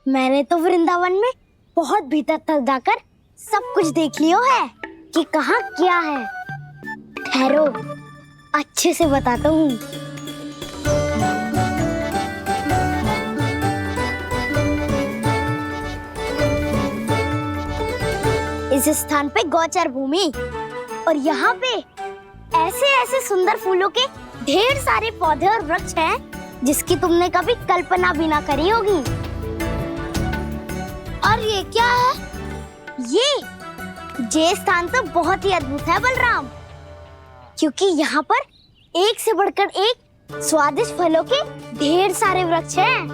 मैंने तो वृंदावन में बहुत भीतर तक जाकर सब कुछ देख लियो है कि कहाँ क्या है। ठहरो, अच्छे से बताता हूँ। इस स्थान पे गोचर भूमि और यहाँ पे ऐसे ऐसे सुंदर फूलों के ढेर सारे पौधे और वृक्ष हैं जिसकी तुमने कभी कल्पना भी ना करी होगी। और ये क्या है? ये स्थान तो बहुत ही अद्भुत है बलराम, क्योंकि यहाँ पर एक से बढ़कर एक स्वादिष्ट फलों के ढेर सारे वृक्ष हैं।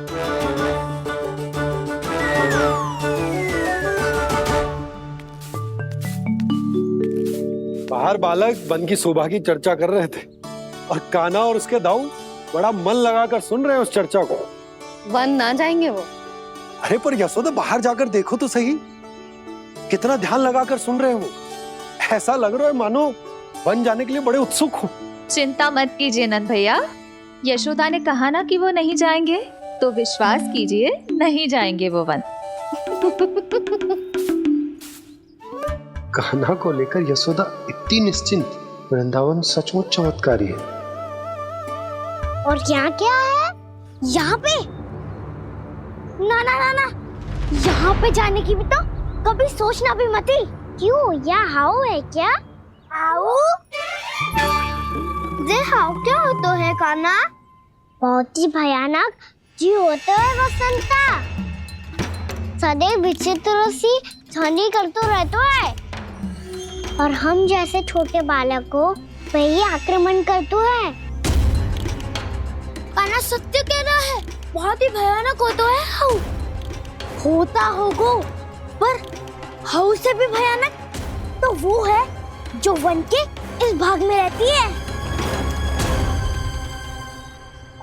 बाहर बालक वन की शोभा की चर्चा कर रहे थे और कान्हा और उसके दाऊ बड़ा मन लगाकर सुन रहे हैं उस चर्चा को। वन ना जाएंगे वो? अरे पर यशोदा, बाहर जाकर देखो तो सही, कितना ध्यान लगाकर सुन रहे हैं वो। ऐसा लग रहा है मानो वन जाने के लिए बड़े उत्सुक हो। चिंता मत कीजिए नंद भैया, यशोदा ने कहा ना कि वो नहीं जाएंगे, तो विश्वास कीजिए नहीं जाएंगे वो वन। कान्हा को लेकर यशोदा इतनी निश्चिंत, वृंदावन सचमुच चमत्कारी है। और यहाँ क्या है? यहाँ पे ना ना ना ना, यहाँ पे जाने की भी तो कभी सोचना भी मत ही। क्यों, यहाँ हाउ है क्या? हाउ? ये हाउ क्या होता है कान्हा? बहुत ही भयानक जी होता है वसंता। सदैव विचित्र सी ध्वनि करते रहता है और हम जैसे छोटे बालक को वही आक्रमण करते हैं। कान्हा सत्य कह रहा है, बहुत ही भयानक होता है हाउ। होता होगा, पर हाउ से भी भयानक तो वो है जो वन के इस भाग में रहती है।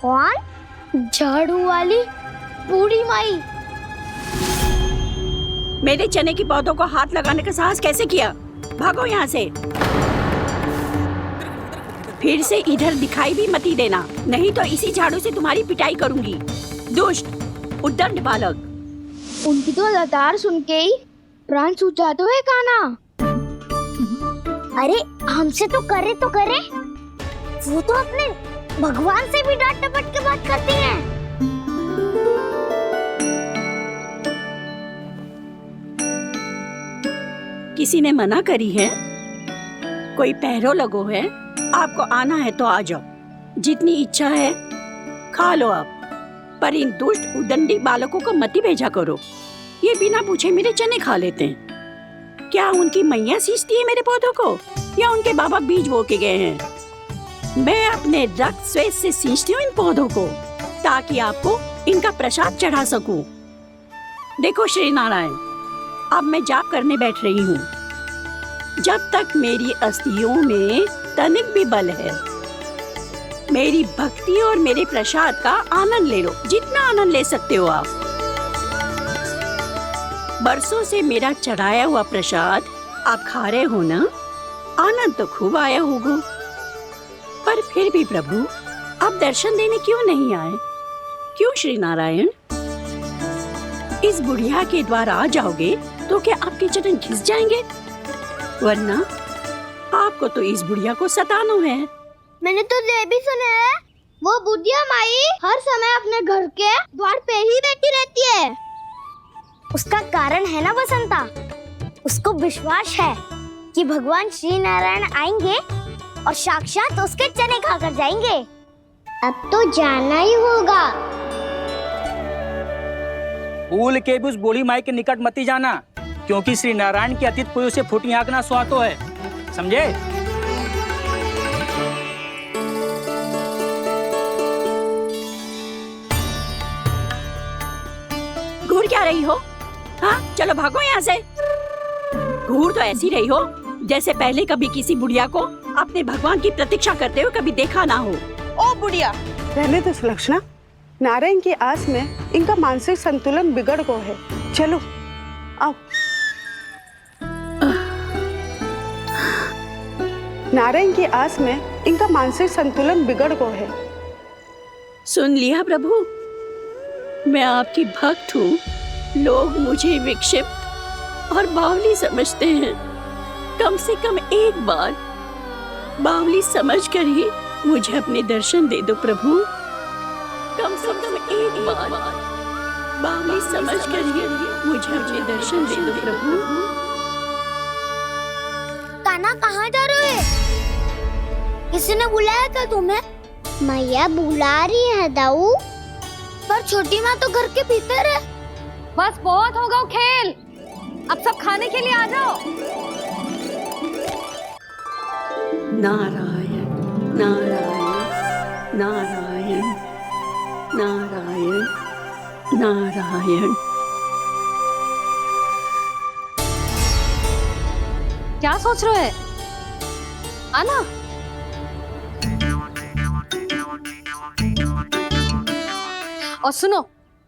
कौन? झाड़ू वाली बूढ़ी माई। मेरे चने की पौधों को हाथ लगाने का साहस कैसे किया? भागो यहाँ से। फिर से इधर दिखाई भी मत ही देना, नहीं तो इसी झाड़ू से तुम्हारी पिटाई करूंगी। दुष्ट, उद्दंड बालक। उनकी तो लतार सुन के ही प्राण सूझ जाते हैं कान्हा। अरे हमसे तो करे, वो तो अपने भगवान से भी डांट डपट के बात करती हैं। किसी ने मना करी है? कोई पहरो लगो है? आपको आना है तो आ जाओ, जितनी इच्छा है खा लो आप, पर इन दुष्ट उदंडी बालकों को मत ही भेजा करो। ये बिना पूछे मेरे चने खा लेते हैं। क्या उनकी मैया सींचती है मेरे पौधों को, या उनके बाबा बीज बो के गए हैं? मैं अपने रक्त स्वेद से सींचती हूँ इन पौधों को, ताकि आपको इनका प्रसाद चढ़ा सकूं। देखो श्री नारायण, अब मैं जाप करने बैठ रही हूँ। जब तक मेरी अस्थियों में तनिक भी बल है, मेरी भक्ति और मेरे प्रसाद का आनंद ले लो, जितना आनंद ले सकते हो आप। बरसों से मेरा चढ़ाया हुआ प्रसाद आप खा रहे हो ना, आनंद तो खूब आया होगा। पर फिर भी प्रभु, आप दर्शन देने क्यों नहीं आए? क्यों श्री नारायण? इस बुढ़िया के द्वार आ जाओगे तो क्या आपके चरण घिस जाएंगे? वरना आपको तो इस बुढ़िया को सताना है। मैंने तो ये भी सुना है, वो बुढ़िया माई हर समय अपने घर के द्वार पे ही बैठी रहती है। उसका कारण है ना बसंता, उसको विश्वास है कि भगवान श्री नारायण आएंगे और साक्षात उसके चने खाकर जाएंगे। अब तो जाना ही होगा। भूल के भी उस बूढ़ी माई के निकट मत ही जाना, क्योंकि श्री नारायण की अतीत पुरुष से फूटी आंकना स्वातो है, समझे? घूर क्या रही हो? हाँ, चलो भागो यहाँ से। घूर तो ऐसी रही हो जैसे पहले कभी किसी बुढ़िया को अपने भगवान की प्रतीक्षा करते हुए कभी देखा ना हो। ओ बुढ़िया, रहने तो सुलक्षणा, नारायण की आस में इनका मानसिक संतुलन बिगड़ गया है। चलो आओ। नारायण की आस में इनका मानसिक संतुलन बिगड़ गया है। सुन लिया प्रभु, मैं आपकी भक्त हूँ, लोग मुझे विक्षिप्त और बावली समझते हैं। कम से कम एक बार बावली समझकर ही मुझे अपने दर्शन दे दो प्रभु। कम से कम एक बार बावली समझकर ही मुझे अपने दर्शन दे दो प्रभु। कान्हा कहाँ जा रहे हो? किसी ने बुलाया था तुम्हें? मैया बुला रही है दाऊ, पर छोटी माँ तो घर के भीतर है। बस बहुत होगा वो खेल, अब सब खाने के लिए आ जाओ। नारायण नारायण नारायण नारायण नारायण। क्या सोच रहे हो? आना। और सुनो,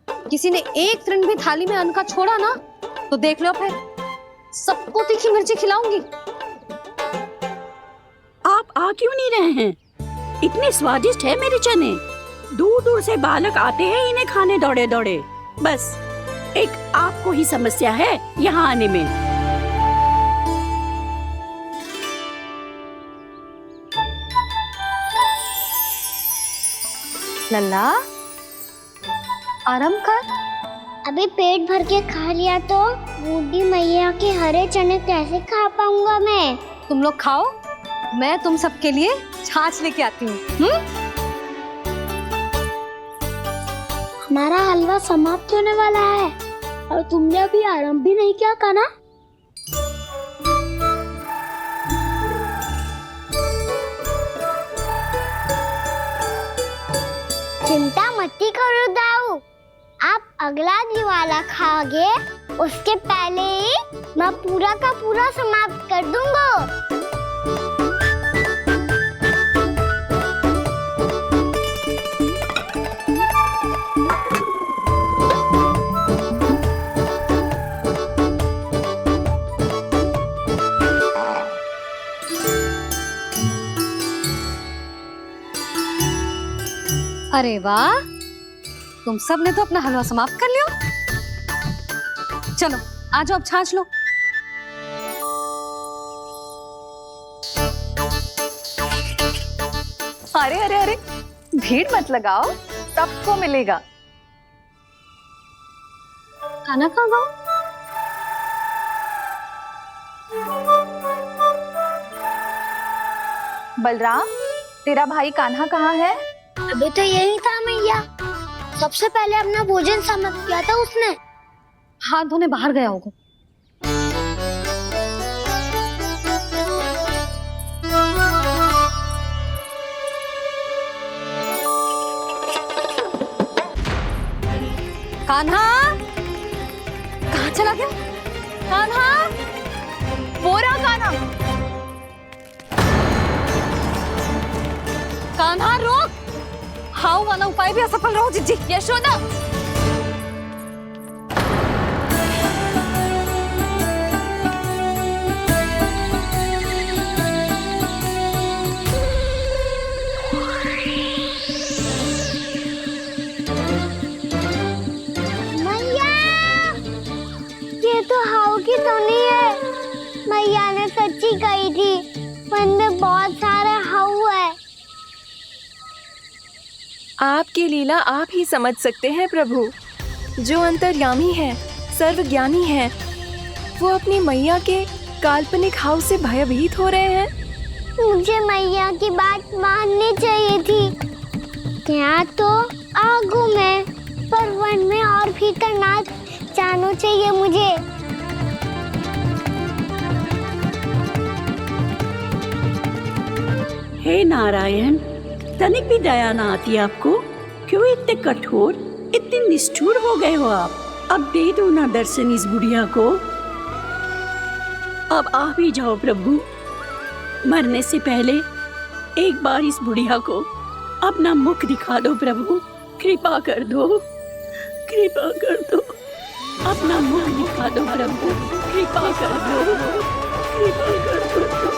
किसी ने एक तृण भी थाली में अन्न का छोड़ा ना तो देख लो, फिर सबको तीखी मिर्ची खिलाऊंगी। आप आ क्यों नहीं रहे हैं? इतने स्वादिष्ट है मेरे चने। दूर दूर से बालक आते हैं इन्हें खाने दौड़े दौड़े। बस एक आपको ही समस्या है यहाँ आने में। लल्ला, आराम कर। अभी पेट भर के खा लिया तो बूढ़ी मैया के हरे चने कैसे खा पाऊंगा मैं? तुम लोग खाओ, मैं तुम सबके लिए छाछ लेके आती हूँ। हमारा हलवा समाप्त होने वाला है और तुमने अभी आराम भी नहीं किया कान्हा। चिंता मत करो दाऊ, आप अगला दिवाला खाओगे उसके पहले ही मैं पूरा का पूरा समाप्त कर दूंगा। अरे वाह, तुम सब ने तो अपना हलवा समाप्त कर लिया। चलो आ जाओ, अब छाछ लो। अरे अरे अरे, भीड़ मत लगाओ, सबको मिलेगा। खाना कहाँ गया? बलराम, तेरा भाई कान्हा कहाँ है? अभी तो यही था मैया, सबसे पहले अपना भोजन समाप्त किया था उसने। हाथ धोने बाहर गया होगा। कान्हा कहाँ चला गया? कान्हा, वो रहा कान्हा। कान्हा रोक, हाउ वाला उपाय भी असफल रहो जिज्जी। यशोदा, मैया, ये तो हाउ की धुनी है। मैया ने सच्ची कही थी, वन में बहुत सारे हाउ है। आपकी लीला आप ही समझ सकते हैं प्रभु। जो अंतर्यामी है, सर्वज्ञानी है, वो अपनी मैया के काल्पनिक हाव से भयभीत हो रहे हैं। मुझे मैया की बात माननी चाहिए थी। यहाँ तो आगू में, पर वन में और भीतर ना जाना चाहिए मुझे। हे नारायण, तनिक भी दया ना आती आपको? क्यों इतने कठोर, इतने निष्ठुर हो गए हो आप? अब दे दो ना दर्शन इस बुढ़िया को। अब आ भी जाओ प्रभु। मरने से पहले एक बार इस बुढ़िया को अपना मुख दिखा दो प्रभु। कृपा कर दो, कृपा कर दो। अपना मुख दिखा दो प्रभु, कृपा कर दो, कृपा कर दो।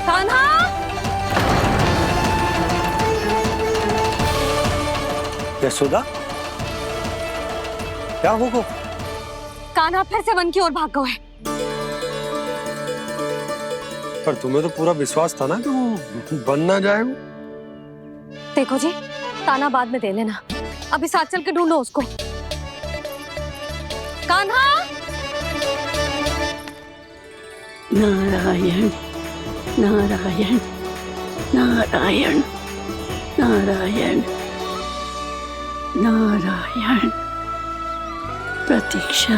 कान्हा, यशोदा, क्या होगा? कान्हा फिर से वन की ओर भाग गया है। पर तुम्हें तो पूरा विश्वास था ना कि वो बन ना जाए वो। देखो जी, ताना बाद में दे लेना, अभी साथ चल के ढूंढो उसको। कान्हा! नारायण नारायण नारायण नारायण नारायण। प्रतीक्षा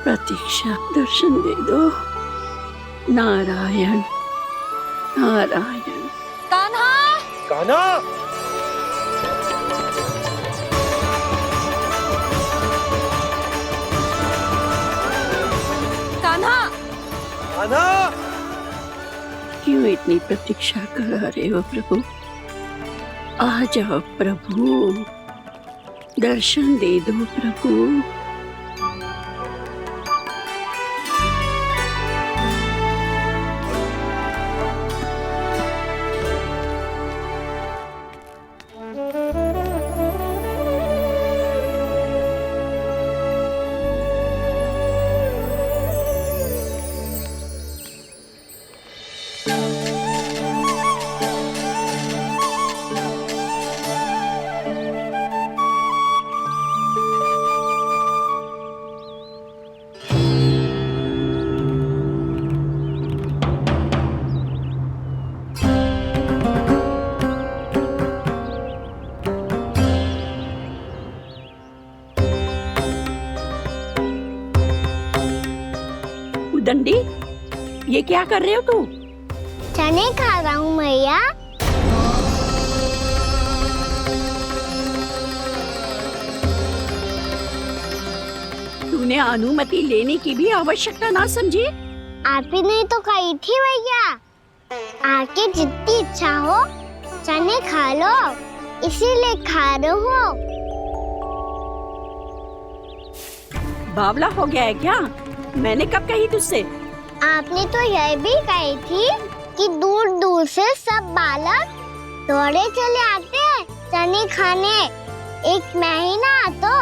प्रतीक्षा, दर्शन दे दो। नारायण नारायण। कान्हा! कान्हा! कान्हा! कान्हा! क्यों इतनी प्रतीक्षा करा रहे हो प्रभु? आ जाओ प्रभु, दर्शन दे दो प्रभु। दंडी, ये क्या कर रहे हो तू? चने खा रहा हूँ मैया। तूने अनुमति लेने की भी आवश्यकता ना समझी? आप ही नहीं तो कही थी भैया, आके जितनी इच्छा हो चने खा लो, इसीलिए खा रहे हो। बावला हो गया है क्या? मैंने कब कही तुझसे? आपने तो यह भी कही थी कि दूर दूर से सब बालक दौड़े चले आते हैं चने खाने, एक महीना तो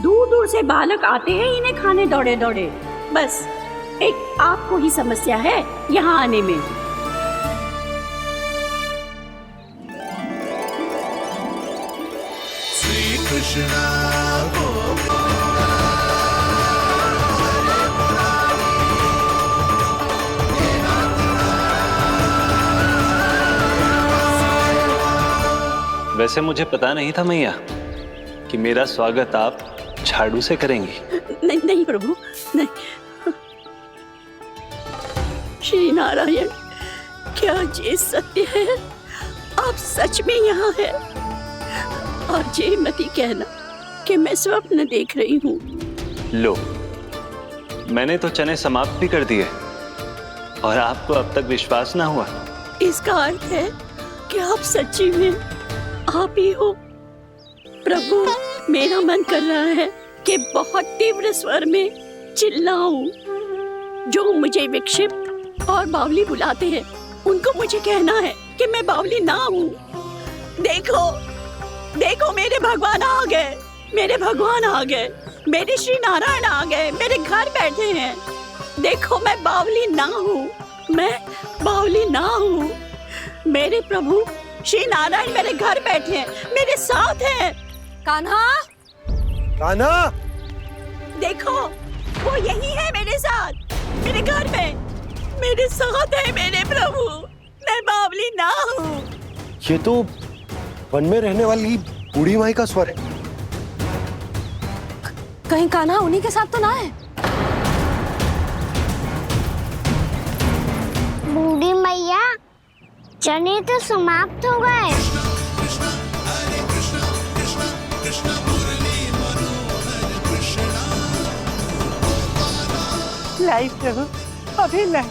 दूर दूर से बालक आते हैं इन्हें खाने दौड़े दौड़े। बस एक आपको ही समस्या है यहाँ आने में। श्री कृष्णा वैसे मुझे पता नहीं था मैया कि मेरा स्वागत आप झाड़ू से करेंगी। नहीं नहीं प्रभु, नहीं। श्री नारायण, क्या ये सत्य है? आप सच में यहाँ हैं? और ये मत ही कहना कि मैं स्वप्न देख रही हूँ। लो, मैंने तो चने समाप्त भी कर दिए और आपको अब तक विश्वास ना हुआ। इसका अर्थ है कि आप सच्ची में आप ही हो। प्रभु, मेरा मन कर रहा है कि बहुत तीव्र स्वर में चिल्लाऊं। जो मुझे विक्षिप्त और बावली बुलाते हैं उनको मुझे कहना है कि मैं बावली ना हूँ। देखो देखो, मेरे भगवान आ गए, मेरे भगवान आ गए, मेरे श्री नारायण आ गए, मेरे घर बैठे हैं। देखो, मैं बावली ना हूँ, मैं बावली ना हूँ। मेरे प्रभु श्री नारायण मेरे घर बैठे हैं, मेरे साथ हैं। कान्हा! कान्हा! देखो, वो यही है मेरे साथ, मेरे घर में, मेरे साथ है मेरे प्रभु। मैं बावली ना हूँ। ये तो वन में रहने वाली बूढ़ी माई का स्वर है। कहीं कान्हा उन्हीं के साथ तो ना है? बूढ़ी मैया, चने तो समाप्त हो गए। लाई प्रभु, अभी लाई।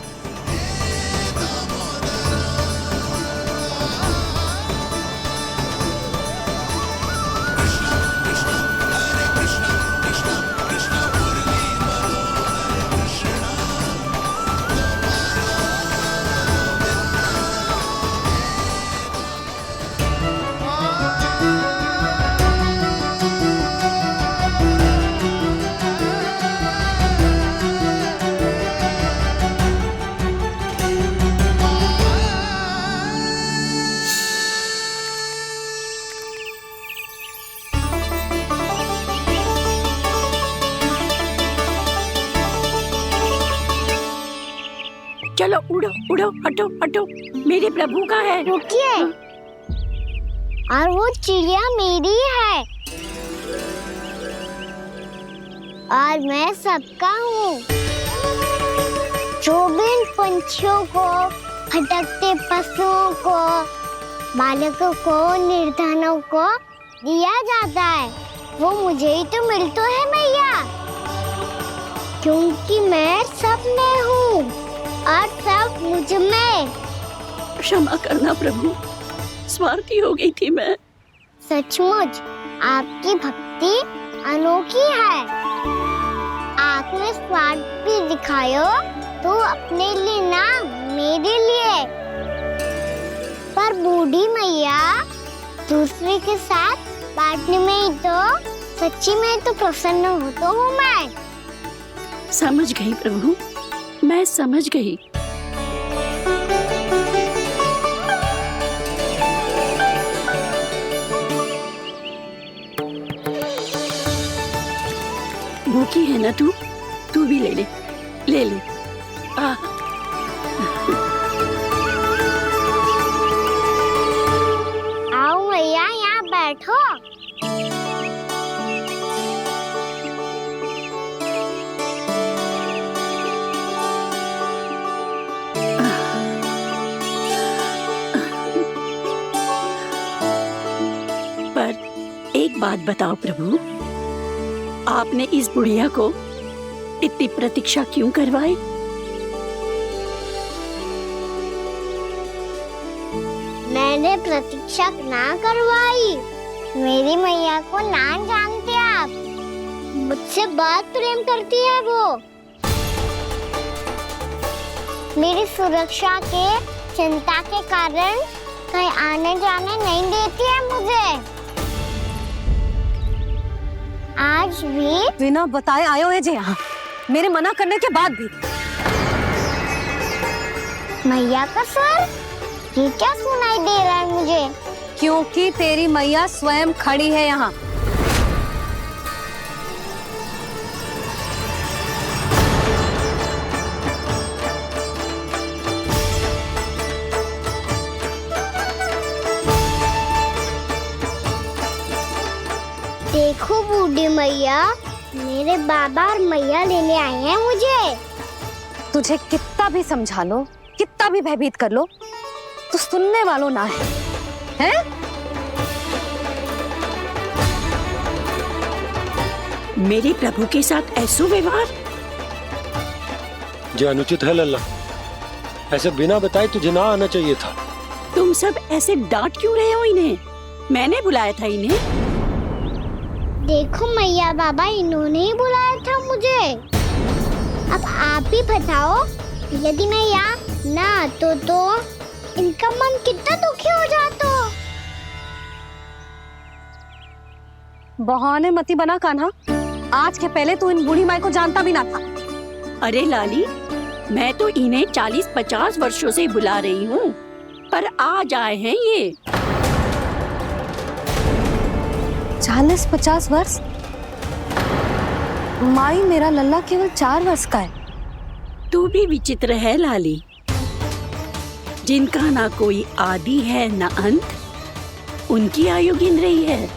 उड़ो उड़ो, हटो हटो, मेरे प्रभु का है। रुकिए, और वो चिड़िया मेरी है और मैं सबका हूँ। जो भी इन पंछियों को, भटकते पशुओं को, बालकों को, निर्धनों को दिया जाता है, वो मुझे ही तो मिलता है मैया, क्योंकि मैं सब में हूँ और सब मुझ में। क्षमा करना प्रभु, स्वार्थी हो गई थी मैं। सचमुच आपकी भक्ति अनोखी है। आपने स्वार्थ भी दिखायो तो अपने लिए ना, मेरे लिए। पर बूढ़ी मैया दूसरे के साथ बांटने में ही तो, सच्ची में तो प्रसन्न होता हूँ मैं। समझ गई प्रभु, मैं समझ गई। भूखी है ना तू भी ले ले, ले ले। आओ मैया, यहाँ बैठो। पर एक बात बताओ प्रभु, आपने इस बुढ़िया को इतनी प्रतीक्षा क्यों करवाई? मैंने प्रतीक्षा ना करवाई। मेरी मैया को ना जानते आप, मुझसे बहुत प्रेम करती है वो। मेरी सुरक्षा के चिंता के कारण कहीं आने जाने नहीं देती है मुझे। आज भी बिना बताए आयो है जे यहाँ, मेरे मना करने के बाद भी। मैया का स्वर, ये क्या सुनाई दे रहा है मुझे? क्योंकि तेरी मैया स्वयं खड़ी है यहाँ। देखो बूढ़ी मैया, मेरे बाबा और मैया लेने आए हैं मुझे। तुझे कितना भी समझा लो, कितना भी भयभीत कर लो, तो सुनने वालों ना है, हैं? मेरे प्रभु के साथ ऐसा व्यवहार जो अनुचित है लल्ला। ऐसे बिना बताए तुझे ना आना चाहिए था। तुम सब ऐसे डांट क्यों रहे हो इन्हें? मैंने बुलाया था इन्हें। देखो मैया बाबा, इन्होंने ही बुलाया था मुझे। अब आप ही बताओ, यदि मैं यहाँ ना आतो तो इनका मन कितना दुखी हो जाता। बहाने मती बना कान्हा, आज के पहले तू इन बूढ़ी माई को जानता भी ना था। अरे लाली, मैं तो इन्हें 40-50 वर्षों से बुला रही हूँ, पर आज आए हैं ये। 40-50 वर्ष? माई, मेरा लल्ला केवल 4 वर्ष का है। तू भी विचित्र है लाली, जिनका ना कोई आदि है ना अंत, उनकी आयु गिन रही है।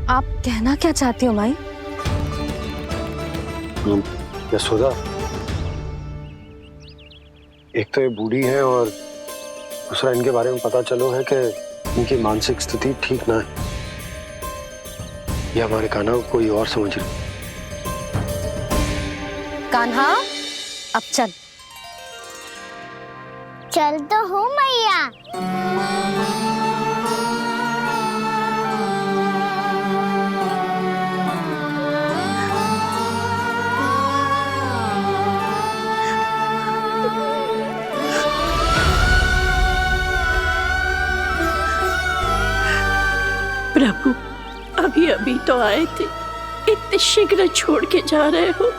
आप कहना क्या चाहती हो माई? यशोदा, एक तो ये बूढ़ी है और दूसरा इनके बारे में पता चलो है कि इनकी मानसिक स्थिति ठीक ना है। ये हमारे कान्हा को कोई और समझ रही। कान्हा, अब चल। चल तो हूँ मैया। प्रभु, अभी अभी तो आए थे, इतने शीघ्र छोड़ के जा रहे हो?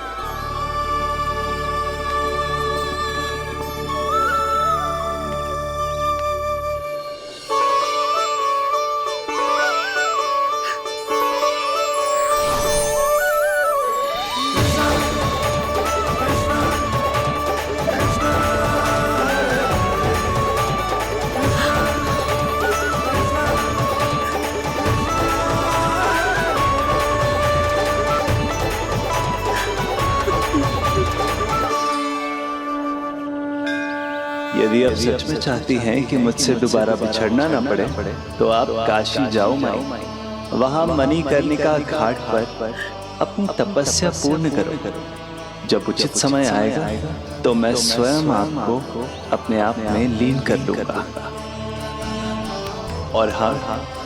यदि आप सच में चाहती हैं कि मुझसे दोबारा बिछड़ना ना पड़े तो आप काशी जाओ माई। वहां मणिकर्णिका घाट पर अपनी तपस्या पूर्ण करो। जब उचित समय आएगा तो मैं स्वयं आपको अपने आप में लीन कर लूंगा। और हाँ,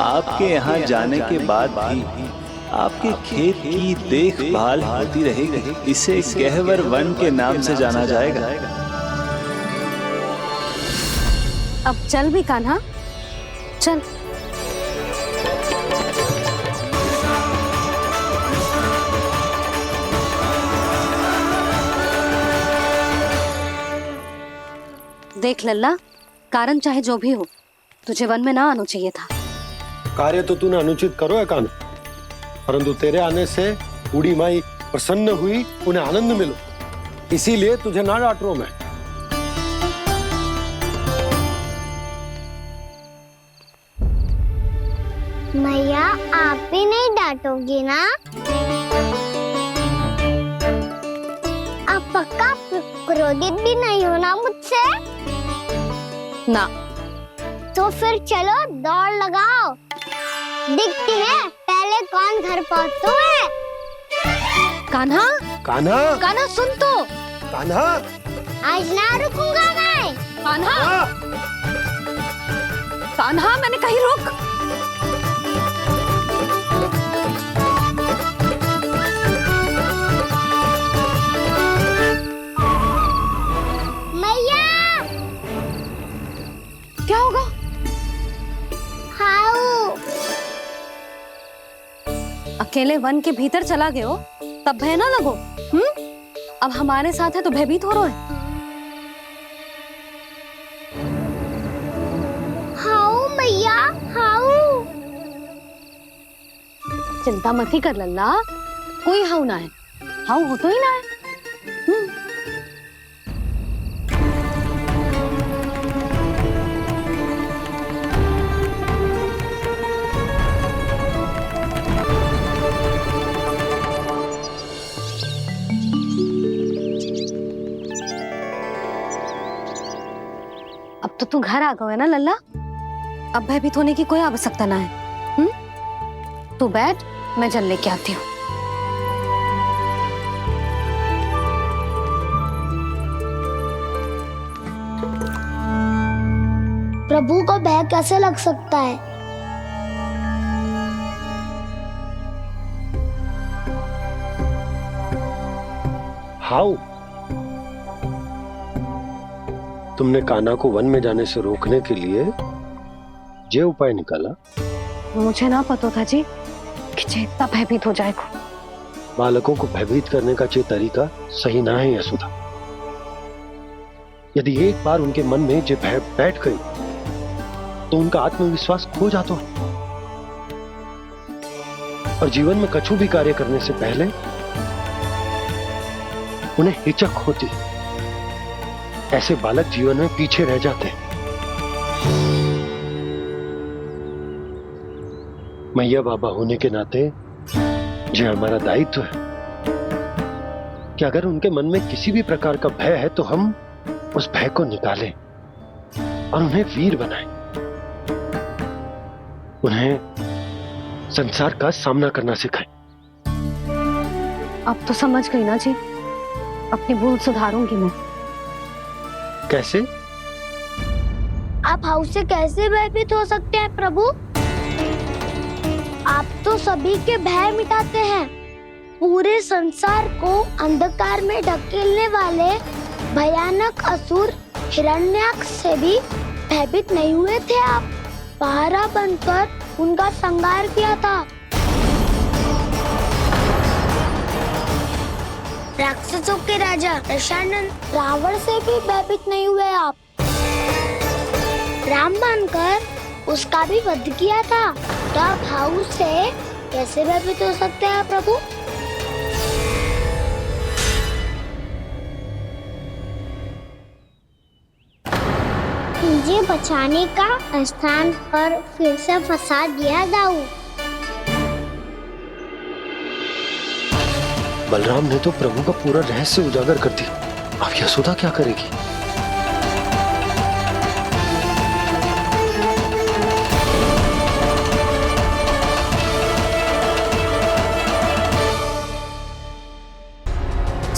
आपके यहाँ जाने के बाद भी आपके खेत की देखभाल होती रहेगी। इसे गहवर वन के नाम से जाना जाएगा। अब चल भी कान्हा, चल। देख लल्ला, कारण चाहे जो भी हो, तुझे वन में ना आना चाहिए था। कार्य तो तूने अनुचित करो है कान्हा, परंतु तेरे आने से बूढ़ी माई प्रसन्न हुई, उन्हें आनंद मिलो, इसीलिए तुझे ना डांट रहा हूं मैं। मैया आप भी नहीं डांटोगी ना? आप पक्का क्रोधित भी नहीं हो ना मुझसे? ना। तो फिर चलो दौड़ लगाओ, दिखती है पहले कौन घर पहुंचता है। कान्हा, कान्हा, कान्हा सुन तो। कान्हा, आज ना रुकूंगा मैं। कान्हा, कान्हा मैंने कही रुक। मैया, क्या होगा? हाउ अकेले वन के भीतर चला गए हो तब भय ना लगो। अब हमारे साथ है तो भयभीत हो रहे हैं। हाउ मैया, हाउ। चिंता मत ही कर लल्ला, कोई हाउ ना है। हाउ हो तो ही ना है। अब तो तू घर आ गया है ना लल्ला, अब भयभीत होने की कोई आवश्यकता ना है। तू बैठ, मैं जल लेके आती हूँ। प्रभु को भय कैसे लग सकता है? हाउ? तुमने कान्हा को वन में जाने से रोकने के लिए ये उपाय निकाला? मुझे ना पता था जी कि जे इतना भयभीत हो जाएगा। बालकों को भयभीत करने का ये तरीका सही ना है यशोदा। यदि एक बार उनके मन में ये भय बैठ गई तो उनका आत्मविश्वास खो जाता है और जीवन में कछु भी कार्य करने से पहले उन्हें हिचक होती। ऐसे बालक जीवन में पीछे रह जाते हैं। मैया बाबा होने के नाते ये हमारा दायित्व है कि अगर उनके मन में किसी भी प्रकार का भय है तो हम उस भय को निकालें और उन्हें वीर बनाएं, उन्हें संसार का सामना करना सिखाएं। अब तो समझ गई ना जी, अपनी भूल सुधारूंगी मैं। कैसे? आप हाउ से कैसे भयभीत हो सकते हैं प्रभु? आप तो सभी के भय मिटाते हैं। पूरे संसार को अंधकार में ढकेलने वाले भयानक असुर हिरण्याक्ष से भी भयभीत नहीं हुए थे आप। पहरा बनकर उनका संहार किया था। राक्षसों के राजा दशानन रावण से भी भयभीत नहीं हुए आप। राम बनकर उसका भी वध किया था। तो आप हाउ से कैसे भयभीत हो सकते हैं प्रभु? मुझे बचाने का स्थान पर फिर से फंसा दिया दाऊ। बलराम ने तो प्रभु का पूरा रहस्य उजागर कर दिया। अब यशोदा क्या करेगी?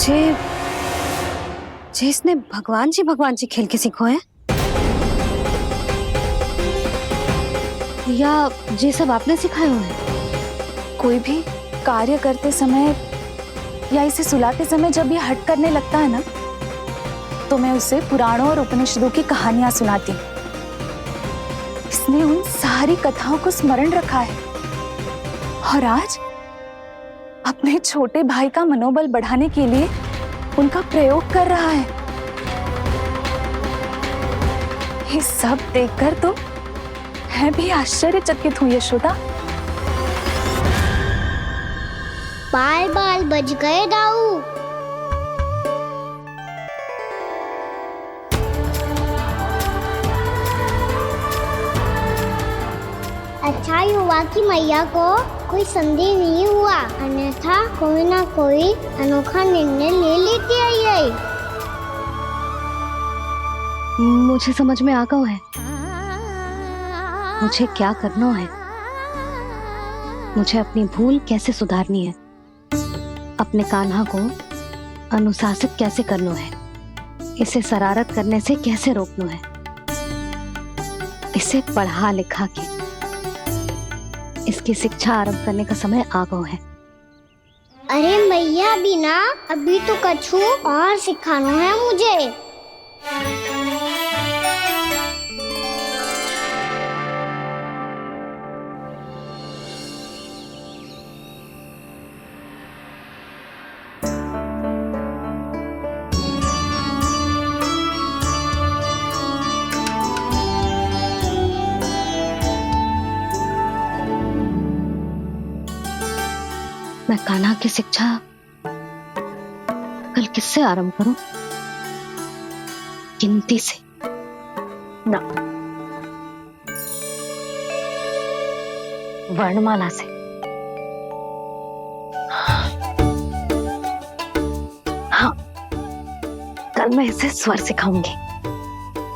जे इसने भगवान जी खेल के सीखो है, या ये सब आपने सिखाए हुए हैं? कोई भी कार्य करते समय या इसे सुलाते समय जब ये हट करने लगता है ना, तो मैं उसे पुराणों और उपनिषदों की कहानियां सुनाती हूँ। इसने उन सारी कथाओं को स्मरण रखा है और आज अपने छोटे भाई का मनोबल बढ़ाने के लिए उनका प्रयोग कर रहा है। ये सब देखकर तो मैं भी आश्चर्यचकित हूँ यशोदा। बाल बाल बज गए दाऊ। अच्छा ही हुआ कि मैया को कोई संदेह नहीं हुआ, अन्यथा कोई ना कोई अनोखा निर्णय ले लेती है ये। मुझे समझ में आ गया है मुझे क्या करना है। मुझे अपनी भूल कैसे सुधारनी है, अपने कान्हा को अनुशासित कैसे करना है, इसे शरारत करने से कैसे रोकना है, इसे पढ़ा लिखा के इसकी शिक्षा आरंभ करने का समय आ गया है। अरे मैया बिना अभी तो कछु और सिखाना है मुझे। मैं कान्हा की शिक्षा कल किससे आरंभ करूं? गिनती से ना, वर्णमाला से। हाँ, कल मैं इसे स्वर सिखाऊंगी।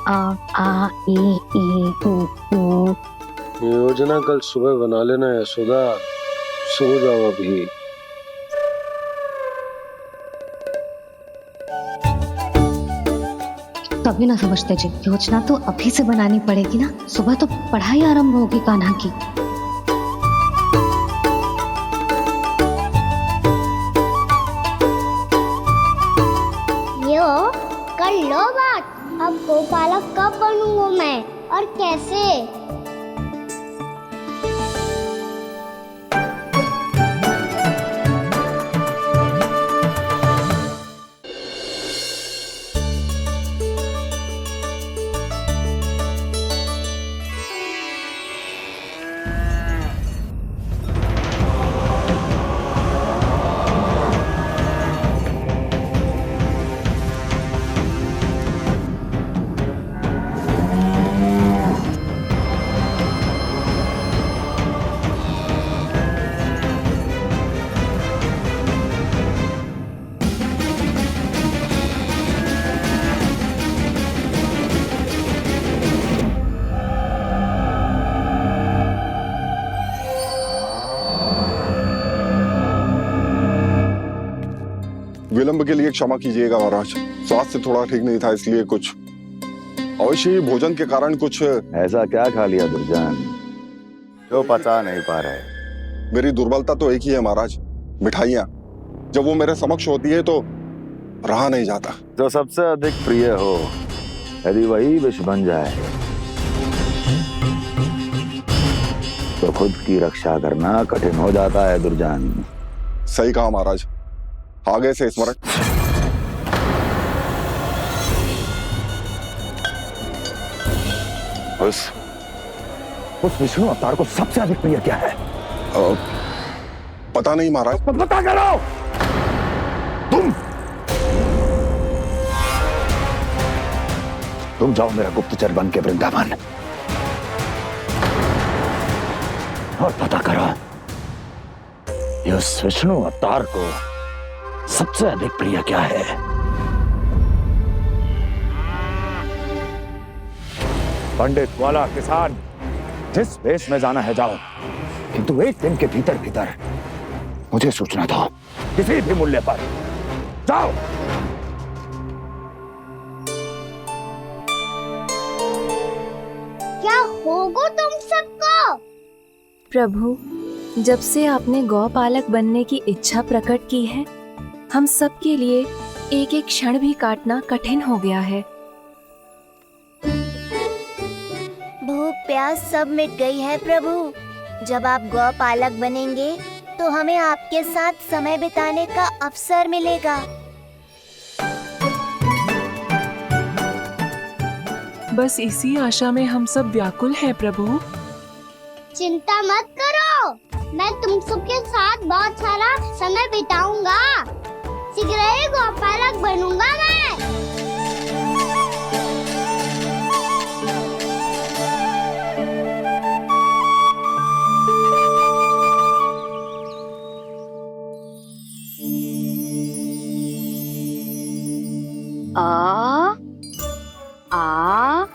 आ ई ऊ ऊ। योजना कल सुबह बना लेना यशोदा, सो जाओ अभी। तभी ना समझते जी, योजना तो अभी से बनानी पड़ेगी ना। सुबह तो पढ़ाई आरंभ होगी कान्हा की। यो कर लो बात। अब गोपालक कब बनूंगा मैं और कैसे? विलंब के लिए क्षमा कीजिएगा महाराज, स्वास्थ्य थोड़ा ठीक नहीं था इसलिए कुछ अवश्य ही भोजन के कारण कुछ। ऐसा क्या खा लिया दुर्जन जो पचा नहीं पा रहे? मेरी दुर्बलता तो एक ही है महाराज, मिठाइयाँ। जब वो मेरे समक्ष होती है तो रहा नहीं जाता। जो सबसे अधिक प्रिय हो, यदि वही विष बन जाए तो खुद की रक्षा करना कठिन हो जाता है दुर्जन। सही कहा महाराज, आगे से स्मरण। उस विष्णु अवतार को सबसे अधिक प्रिय क्या है? पता नहीं महाराज। पता करो। तुम जाओ मेरा गुप्तचर बन के वृंदावन और पता करो उस विष्णु अवतार को सबसे अधिक प्रिय क्या है। पंडित वाला किसान जिस वेश में जाना है जाओ, किंतु एक दिन के भीतर भीतर मुझे सूचना दो, किसी भी मूल्य पर जाओ। क्या होगा तुम सबको? प्रभु, जब से आपने गौपालक बनने की इच्छा प्रकट की है, हम सब के लिए एक एक क्षण भी काटना कठिन हो गया है। भूख प्यास सब मिट गई है प्रभु। जब आप गौपालक बनेंगे तो हमें आपके साथ समय बिताने का अवसर मिलेगा। बस इसी आशा में हम सब व्याकुल हैं प्रभु। चिंता मत करो, मैं तुम सबके साथ बहुत सारा समय बिताऊंगा। शीघ्र ही गौपालक बनूंगा मैं। आ आ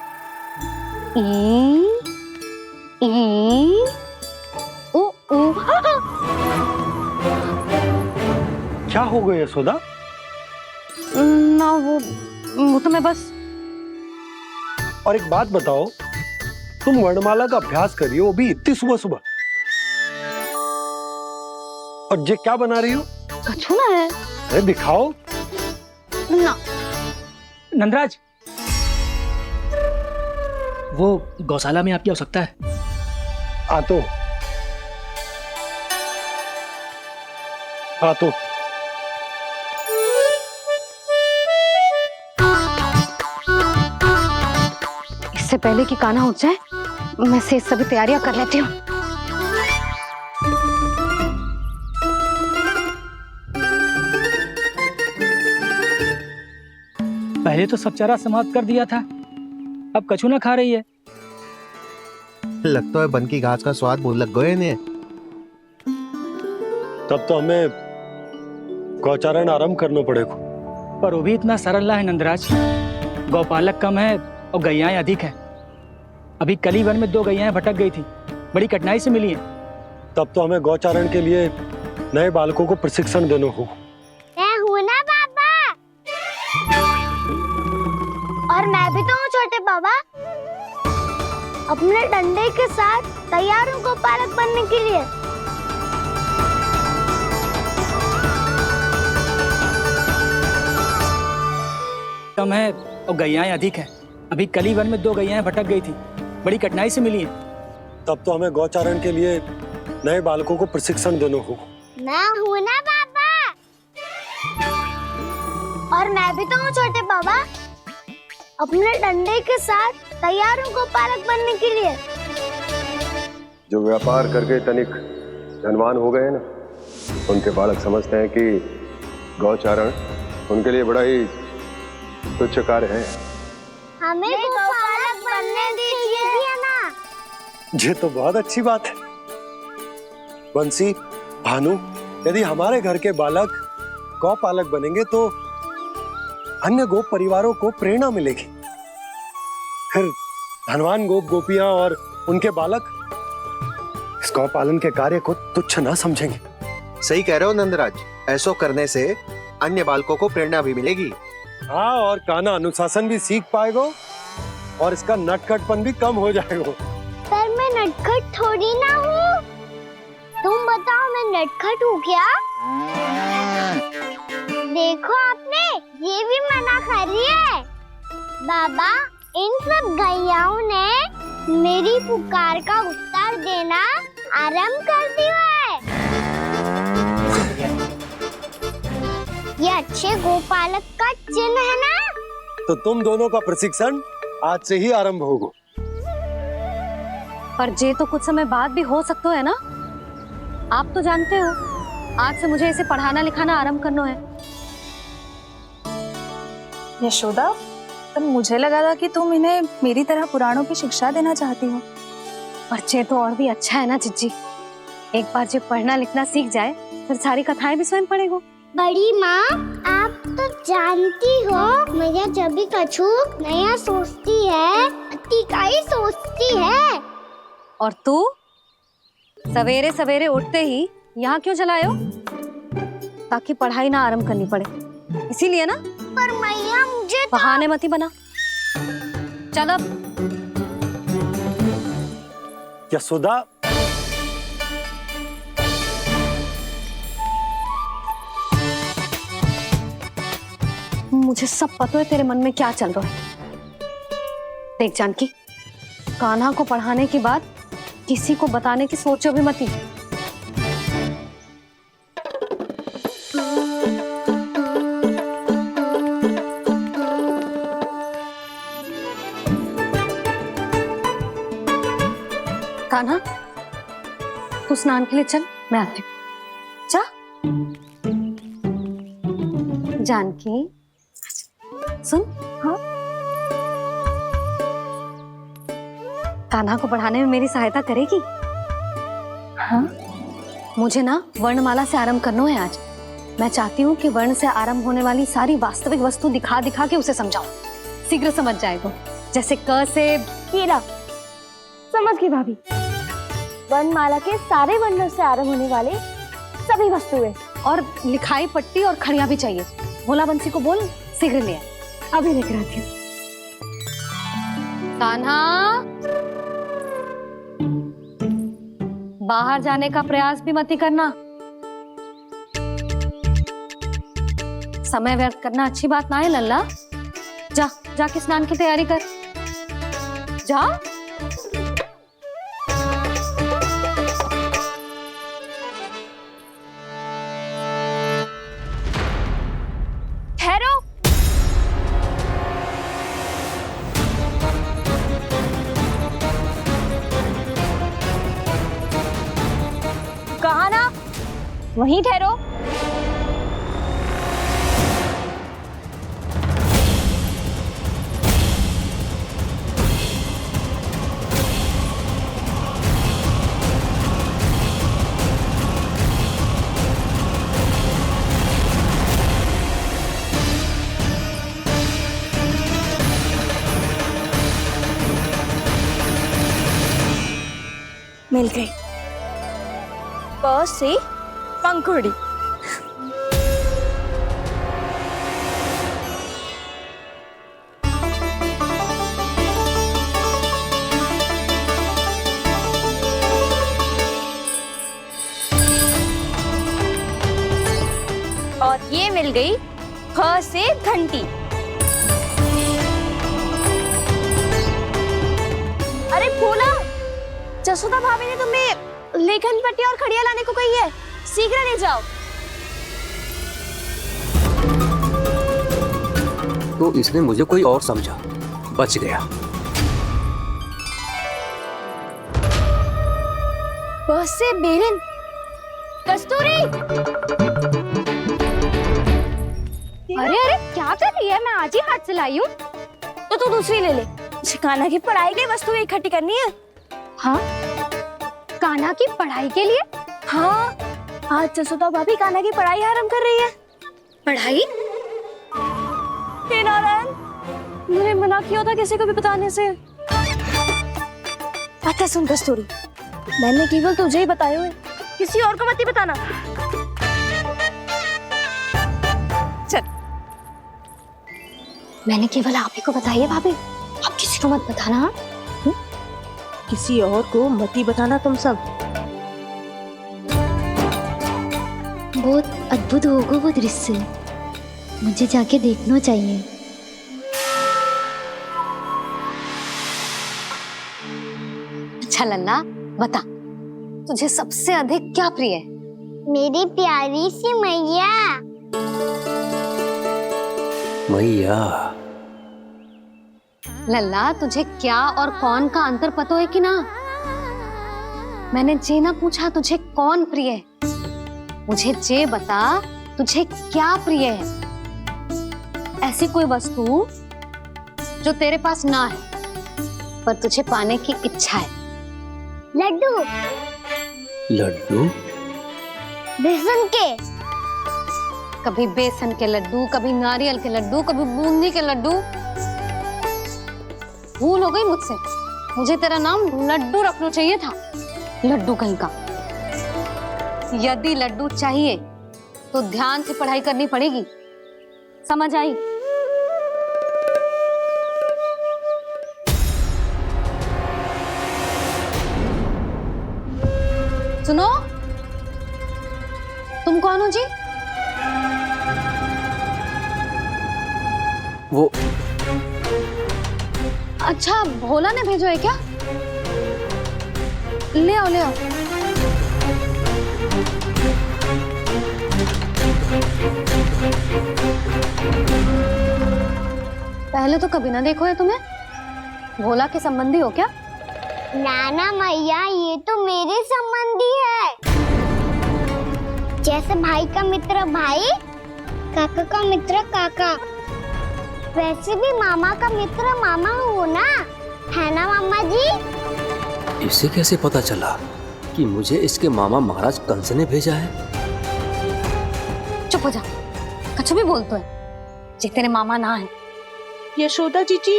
ई ओ ओ। क्या हो गया यशोदा? ना वो तो मैं बस। और एक बात बताओ, तुम वर्णमाला का अभ्यास कर रही हो, वो भी इतनी सुबह सुबह, और ये क्या बना रही हो? कछुआ है। अरे दिखाओ ना। नंदराज, वो गौशाला में आपकी आवश्यकता है। आ तो इससे पहले कि कान्हा उठ जाए, मैं से सभी तैयारियां कर लेती हूँ। पहले तो सब चारा समाप्त कर दिया था, अब कछू ना खा रही है। लगता है बन की घास का स्वाद बहुत लग गए इन्हें। तब तो हमें गौचारण आरंभ करना पड़ेगा। पर वो भी इतना सरल ना है नंदराज। गौपालक कम है और गैयाएं अधिक है। अभी कल ही वन में 2 गैयाएं भटक गई थी, बड़ी कठिनाई से मिली हैं। तब तो हमें गौचारण के लिए नए बालकों को प्रशिक्षण देना हो। मैं हूँ ना बाबा, और मैं भी तो हूँ छोटे बाबा। अपने डंडे के साथ तैयार हूँ गौपालक बनने के लिए। कम है और गैयाएं अधिक है। अभी कल ही वन में 2 गैयाएं भटक गई थी, बड़ी कठिनाई से मिली हैं। तब तो हमें गौचारण के लिए नए बालकों को प्रशिक्षण देना हो। मैं हूँ ना बाबा, और मैं भी तो हूँ छोटे बाबा। अपने डंडे के साथ तैयार हूँ गौपालक बनने के लिए। जो व्यापार करके तनिक धनवान हो गए ना, उनके बालक समझते हैं कि गौचारण उनके लिए बड़ा ही तुच्छ कार्य है। हमें गौपालक बनने दीजिए ना। ये तो बहुत अच्छी बात है। बंसी, भानु, यदि हमारे घर के बालक गौपालक बनेंगे तो अन्य गोप परिवारों को प्रेरणा मिलेगी। फिर धनवान गोप गोपियां और उनके बालक इस गौपालन के कार्य को तुच्छ ना समझेंगे। सही कह रहे हो नंदराज, ऐसा करने से अन्य बालकों को प्रेरणा भी मिलेगी। हाँ, और कान्हा अनुशासन भी सीख पाएगा और इसका नटखटपन भी कम हो जाएगा। पर मैं नटखट थोड़ी ना हूँ। तुम बताओ, मैं नटखट हूँ क्या? देखो आपने, ये भी मना कर रही है। बाबा, इन सब गैयाओं ने मेरी पुकार का उत्तर देना आरंभ कर दिया है। ये अच्छे गोपालक का चिन्ह है ना? तो तुम दोनों का प्रशिक्षण आज से ही आरंभ होगा। पर जे तो कुछ समय बाद भी हो सकता है ना। आप तो जानते हो, आज से मुझे इसे पढ़ाना लिखाना आरंभ करना है। यशोदा, पर मुझे लगा था कि तुम इन्हें मेरी तरह पुराणों की शिक्षा देना चाहती हो। पर जे तो और भी अच्छा है ना जिज्जी। एक बार जब पढ़ना लिखना सीख जाए, फिर सारी कथाएं भी स्वयं पढ़ेगा। बड़ी माँ, आप तो जानती हो, मैया जब भी कछु नया सोचती है, अतिका ही सोचती है। और तू सवेरे सवेरे उठते ही यहाँ क्यों चलाए हो? ताकि पढ़ाई ना आरंभ करनी पड़े। इसीलिए ना। पर मैया मुझे बहाने मत ही बना। चल अब। यशोदा, मुझे सब पता है तेरे मन में क्या चल रहा है। देख जानकी, कान्हा को पढ़ाने की बात किसी को बताने की सोचो भी मत ही। कान्हा, तू स्नान के लिए चल, मैं आती हूँ। जा। जानकी सुन। हाँ, कान्हा को पढ़ाने में मेरी सहायता करेगी? हाँ, मुझे ना वर्णमाला से आरंभ करना है आज। मैं चाहती हूँ कि वर्ण से आरंभ होने वाली सारी वास्तविक वस्तु दिखा दिखा के उसे समझाऊं। शीघ्र समझ जाएगा। जैसे क से कीड़ा। समझ गई भाभी। वर्णमाला के सारे वर्णों से आरंभ होने वाले सभी वस्तुएं। और लिखाई पट्टी और खड़िया भी चाहिए। भोला बंसी को बोल शीघ्र ले आए। अभी लेकर आती हूँ। कान्हा, बाहर जाने का प्रयास भी मत ही करना। समय व्यर्थ करना अच्छी बात ना है लल्ला। जा, जाके स्नान की तैयारी कर। जा। ठहरो। कहा ना, वहीं ठहरो। मिल गई। प से पंखुड़ी। और ये मिल गई ख से घंटी। अरे फूला, जसोदा भाभी ने तुम्हें लेखन पट्टी और खड़िया लाने को कही है, शीघ्र ले जाओ। तो इसने मुझे कोई और समझा, बच गया। बस से बेलन। कस्तूरी। अरे अरे क्या कर रही है? मैं आज ही हाथ से लाई हूँ। तो तू दूसरी ले ले। कान्हा की पढ़ाई की वस्तु इकट्ठी करनी है। हाँ, कान्हा की पढ़ाई के लिए? हाँ, आज जसोदा भाभी कान्हा की पढ़ाई आरंभ कर रही है। पढ़ाई? हे नारायण, मैंने मना किया था किसी को भी बताने से। अच्छा सुन कस्तूरी, मैंने केवल तुझे ही बताया है, किसी और को मत ही बताना। चल। मैंने केवल आप ही को बताई है भाभी, आप किसी को मत बताना। किसी और को मत ही बताना तुम सब। बहुत अद्भुत होगा वो दृश्य, मुझे जाके देखना चाहिए। अच्छा लल्ला, बता तुझे सबसे अधिक क्या प्रिय है? मेरी प्यारी सी मैया। मैया। लल्ला, तुझे क्या और कौन का अंतर पता है कि ना? मैंने जे ना पूछा तुझे कौन प्रिय है, मुझे जे बता तुझे क्या प्रिय है। ऐसी कोई वस्तु जो तेरे पास ना है पर तुझे पाने की इच्छा है। लड्डू। लड्डू? बेसन के। कभी बेसन के लड्डू, कभी नारियल के लड्डू, कभी बूंदी के लड्डू। भूल हो गई मुझसे, मुझे तेरा नाम लड्डू रखना चाहिए था। लड्डू कहीं का। यदि लड्डू चाहिए तो ध्यान से पढ़ाई करनी पड़ेगी। समझ आई? सुनो, तुम कौन हो जी? वो अच्छा, भोला ने भेजो है क्या? ले आओ ले आओ। पहले तो कभी ना देखो है तुम्हें। भोला के संबंधी हो क्या? नाना मैया, ये तो मेरे संबंधी है। जैसे भाई का मित्र भाई, काका का मित्र काका, वैसे भी मामा का मित्र मामा हो ना, है ना मामा जी? इसे कैसे पता चला कि मुझे इसके मामा महाराज कंस ने भेजा है? चुप हो जा, कुछ भी बोलते है जे तेरे मामा ना है। यशोदा जीजी,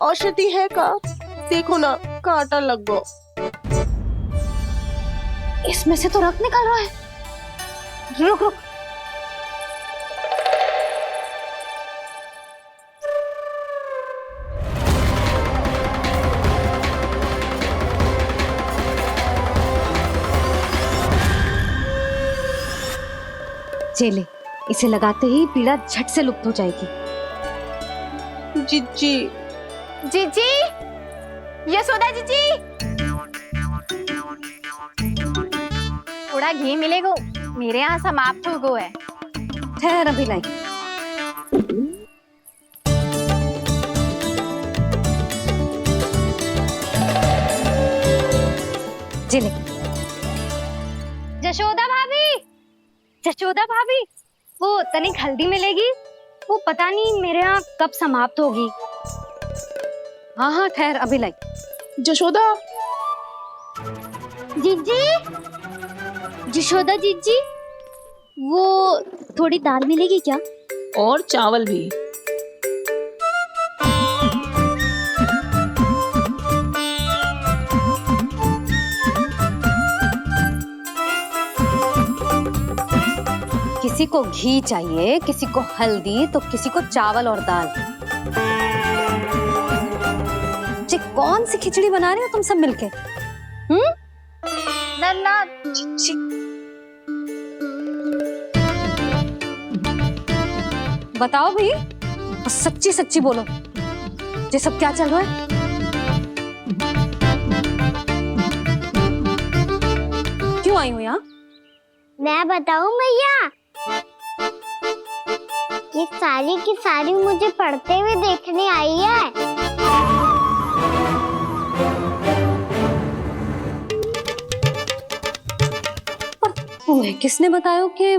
औषधि है का? देखो ना, कांटा लग गो। इसमें से तो रक्त निकल रहा है। रुक रुक, चले, इसे लगाते ही पीड़ा झट से लुप्त हो जाएगी। जीजी, जीजी, यशोदा जीजी, थोड़ा घी मिलेगा? मेरे यहाँ समाप्त हो गो है। ठहर अभी लाई। चले। यशोदा भाभी, यशोदा भाभी, वो तनिक हल्दी मिलेगी? वो पता नहीं मेरे यहाँ कब समाप्त होगी। हाँ हाँ ठहर अभी लाई। यशोदा, जीजी, यशोदा जीजी, वो थोड़ी दाल मिलेगी क्या? और चावल भी। किसी को घी चाहिए, किसी को हल्दी, तो किसी को चावल और दाल। जी कौन सी खिचड़ी बना रही हो तुम सब मिलके? नन्ना, बताओ भाई, सच्ची सच्ची बोलो, ये सब क्या चल रहा है? क्यों आई हो यहाँ? मैं बताऊं भैया, ये सारी की सारी मुझे पढ़ते हुए देखने आई है। तुम्हें किसने बताया कि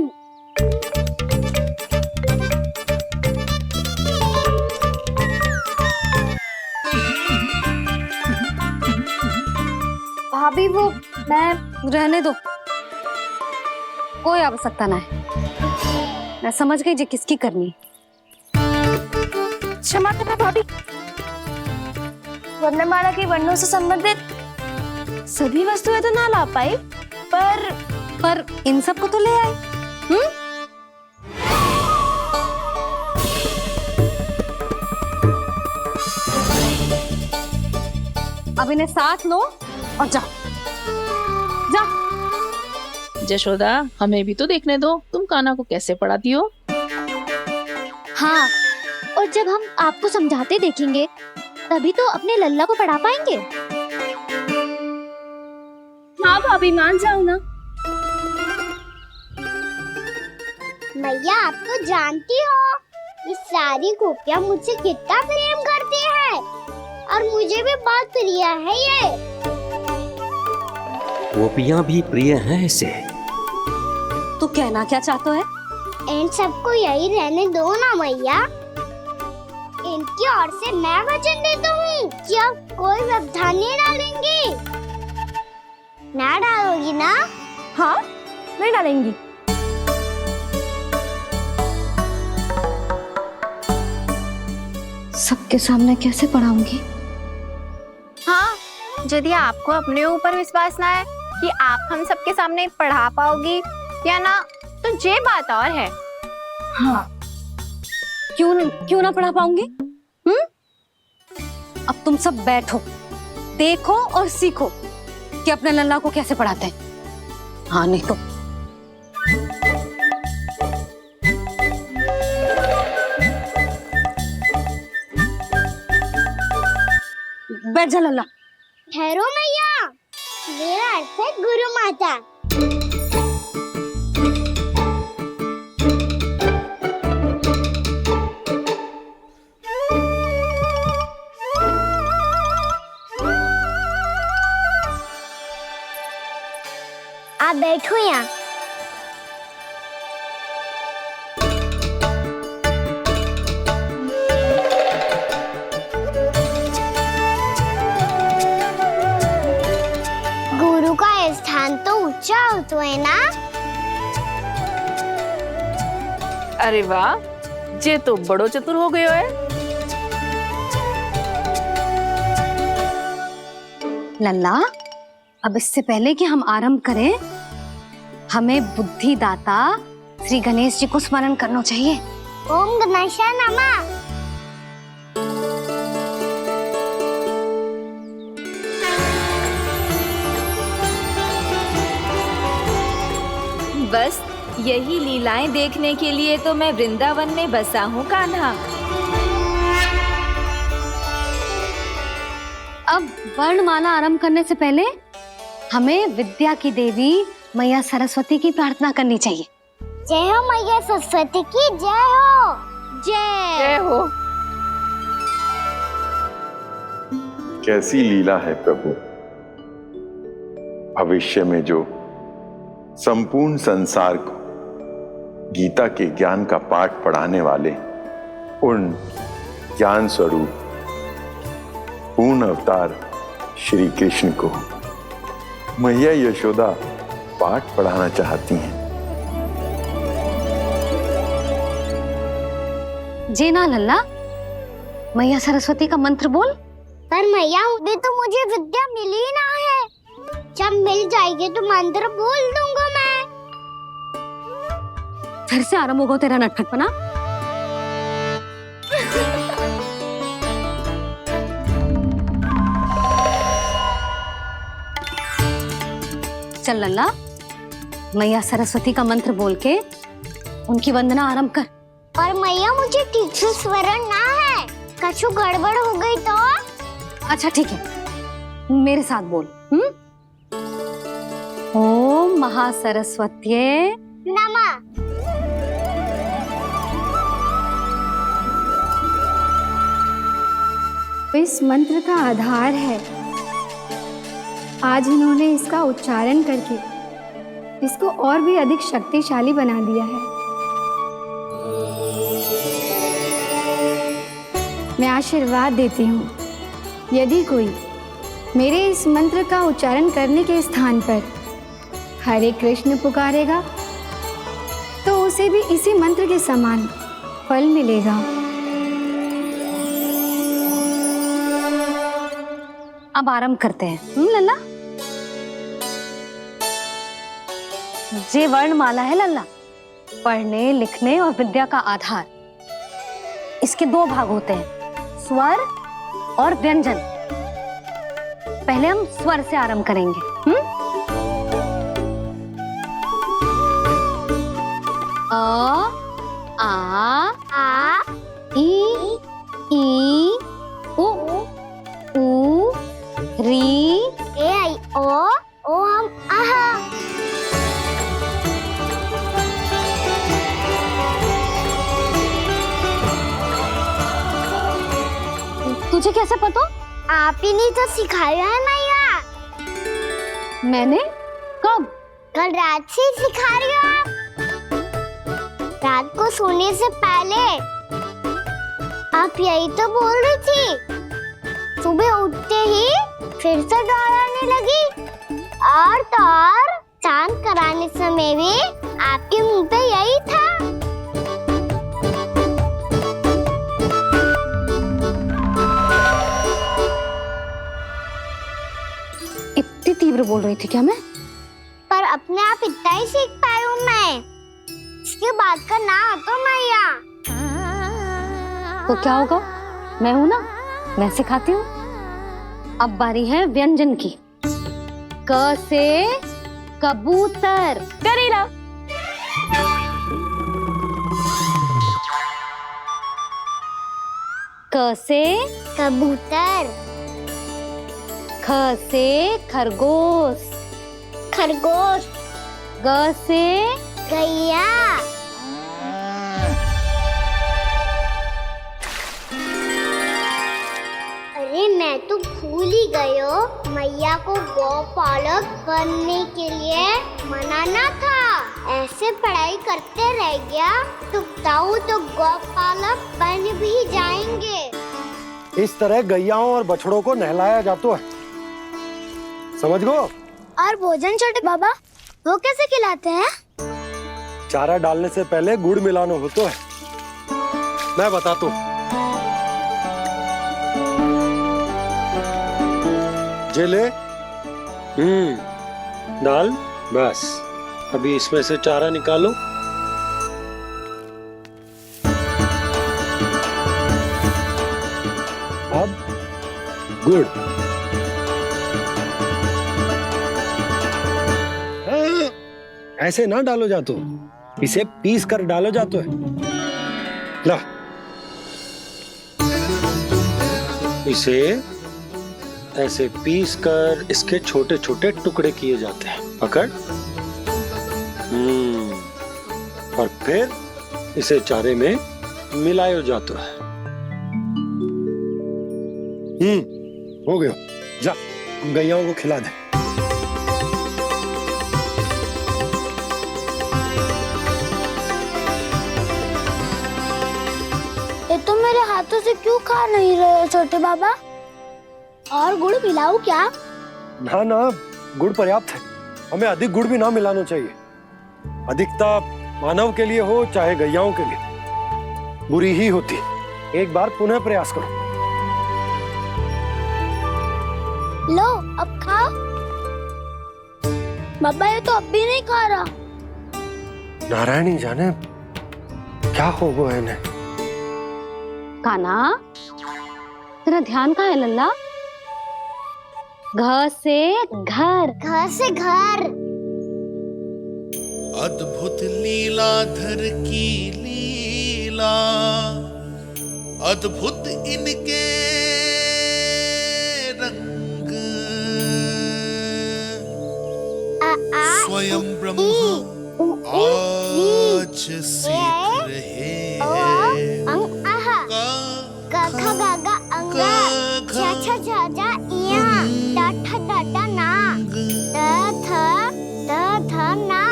भाभी वो मैं रहने दो, कोई आवश्यकता ना है। मैं समझ गई जी किसकी करनी। क्षमा करना भाभी, वर्णमाला के वर्णों से संबंधित सभी वस्तुएं तो ना ला पाई, पर इन सब को तो ले आए। अब इन्हें साथ लो और जाओ। जा। यशोदा, हमें भी तो देखने दो, तुम कान्हा को कैसे पढ़ाती हो। हाँ, और जब हम आपको समझाते देखेंगे तभी तो अपने लल्ला को पढ़ा पाएंगे। हाँ भाभी, मान जाओ ना। मैया, आप तो जानती हो ये सारी गोपियां मुझसे कितना प्रेम करती है, और मुझे भी बहुत प्रिय है ये। गोपियां भी प्रिय हैं इसे। तू कहना क्या चाहता है? इन सबको यही रहने दो ना मैया। इनकी ओर से मैं वचन देता हूँ कि अब कोई व्यवधान नहीं डालेंगी। ना डालोगी ना? हाँ, नहीं डालेंगी। सबके सामने कैसे पढ़ाऊंगी? हाँ, यदि आपको अपने ऊपर विश्वास ना है कि आप हम सबके सामने पढ़ा पाओगी या ना, तो ये बात और है। हाँ, क्यों ना पढ़ा पाऊंगी? अब तुम सब बैठो, देखो और सीखो कि अपने लल्ला को कैसे पढ़ाते हैं। हाँ नहीं तो बैठ जा लल्ला। ठहरो मैया, मेरा अर्थ है गुरु माता। आप बैठो यहाँ। गुरु का स्थान तो ऊंचा होता है ना? अरे वाह, जे तो बड़ो चतुर हो गयो है। लल्ला, अब इससे पहले कि हम आरंभ करें, हमें बुद्धिदाता श्री गणेश जी को स्मरण करना चाहिए। ओम गणेशाय नमः। बस यही लीलाएं देखने के लिए तो मैं वृंदावन में बसा हूँ कान्हा। अब वर्णमाला आरंभ करने से पहले हमें विद्या की देवी मैया सरस्वती की प्रार्थना करनी चाहिए। जय हो मैया सरस्वती की जय हो। जय हो। कैसी लीला है प्रभु, भविष्य में जो संपूर्ण संसार को गीता के ज्ञान का पाठ पढ़ाने वाले उन ज्ञान स्वरूप पूर्ण अवतार श्री कृष्ण को मैया यशोदा पाठ पढ़ाना चाहती हैं। जी ना लल्ला, मैया सरस्वती का मंत्र बोल। पर मैया अभी तो मुझे विद्या मिली ना है। जब मिल जाएगी तो मंत्र बोल दूंगा मैं। फिर से आरंभ होगा तेरा नटखटपना। चल लल्ला, मैया सरस्वती का मंत्र बोल के उनकी वंदना आरंभ कर। पर मैया मुझे ठीक से स्मरण ना है, कछु गड़बड़ हो गई तो? अच्छा ठीक है, मेरे साथ बोल। ओम महासरस्वत्यै नमः। इस मंत्र का आधार है। आज इन्होंने इसका उच्चारण करके इसको और भी अधिक शक्तिशाली बना दिया है। मैं आशीर्वाद देती हूँ, यदि कोई मेरे इस मंत्र का उच्चारण करने के स्थान पर हरे कृष्ण पुकारेगा तो उसे भी इसी मंत्र के समान फल मिलेगा। अब आरंभ करते हैं। लल्ला, जे वर्णमाला है लल्ला, पढ़ने लिखने और विद्या का आधार। इसके दो भाग होते हैं, स्वर और व्यंजन। पहले हम स्वर से आरंभ करेंगे। अ, आ, ई, उ, री, ए आई ओ हम आहा। तुझे कैसे पता? आप ही ने तो सिखाया है मैया। मैंने? कब? कल रात से सिखा रही हो आप। रात को सोने से पहले आप यही तो बोल रही थी। सुबह उठते ही फिर से दोहराने लगी, और तो और चांद कराने समय भी आपके मुंह पे यही था। इतनी तीव्र बोल रही थी क्या मैं? पर अपने आप इतना ही सीख पाई हूँ मैं। उसके बाद का ना तो मैया। तो क्या होगा, मैं हूं ना, मैं सिखाती हूँ। अब बारी है व्यंजन की। क से कबूतर। करेला। क से कबूतर। ख से खरगोश। खरगोश। ग से गैया। अरे मैं तो भूल ही गई हूँ, मैया को गौपालक बनने के लिए मनाना था। ऐसे पढ़ाई करते रह गया तो ताऊ तो गौपालक बन भी जाएंगे। इस तरह गैयाओं और बछड़ों को नहलाया जाता है, समझ गो। और भोजन छोटे बाबा वो कैसे खिलाते हैं? चारा डालने से पहले गुड़ मिलाना होता है, मैं बताता हूँ। जेले डाल, बस अभी इसमें से चारा निकालो। अब गुड़। ऐसे ना डालो जातो, इसे पीस कर डालो जातो है। ला, इसे ऐसे पीस कर इसके छोटे छोटे टुकड़े किए जाते हैं। पकड़। और फिर इसे चारे में मिलाया जाता है। हो गया, जा गैयाओं को खिला दे। ये तो मेरे हाथों से क्यों खा नहीं रहे हो छोटे बाबा? और गुड़ मिलाऊं क्या? ना ना, गुड़ पर्याप्त है, हमें अधिक गुड़ भी ना मिलाना चाहिए। अधिकता मानव के लिए हो चाहे गैयाओं के लिए बुरी ही होती। एक बार पुनः प्रयास करो। लो अब खाओ। बाबा ये तो अब भी नहीं खा रहा। नारायणी जाने क्या हो गया इन्हें। कान्हा, तेरा ध्यान कहाँ है लल्ला? घ से घर। घर से घर। अद्भुत लीलाधर की लीला, अद्भुत इनके रंग, स्वयं ब्रह्म आज सीख रहे हैं। ग ख ग घ अंग, छ छ झ झ इया, ट ठ ड ड ना, द ध ना,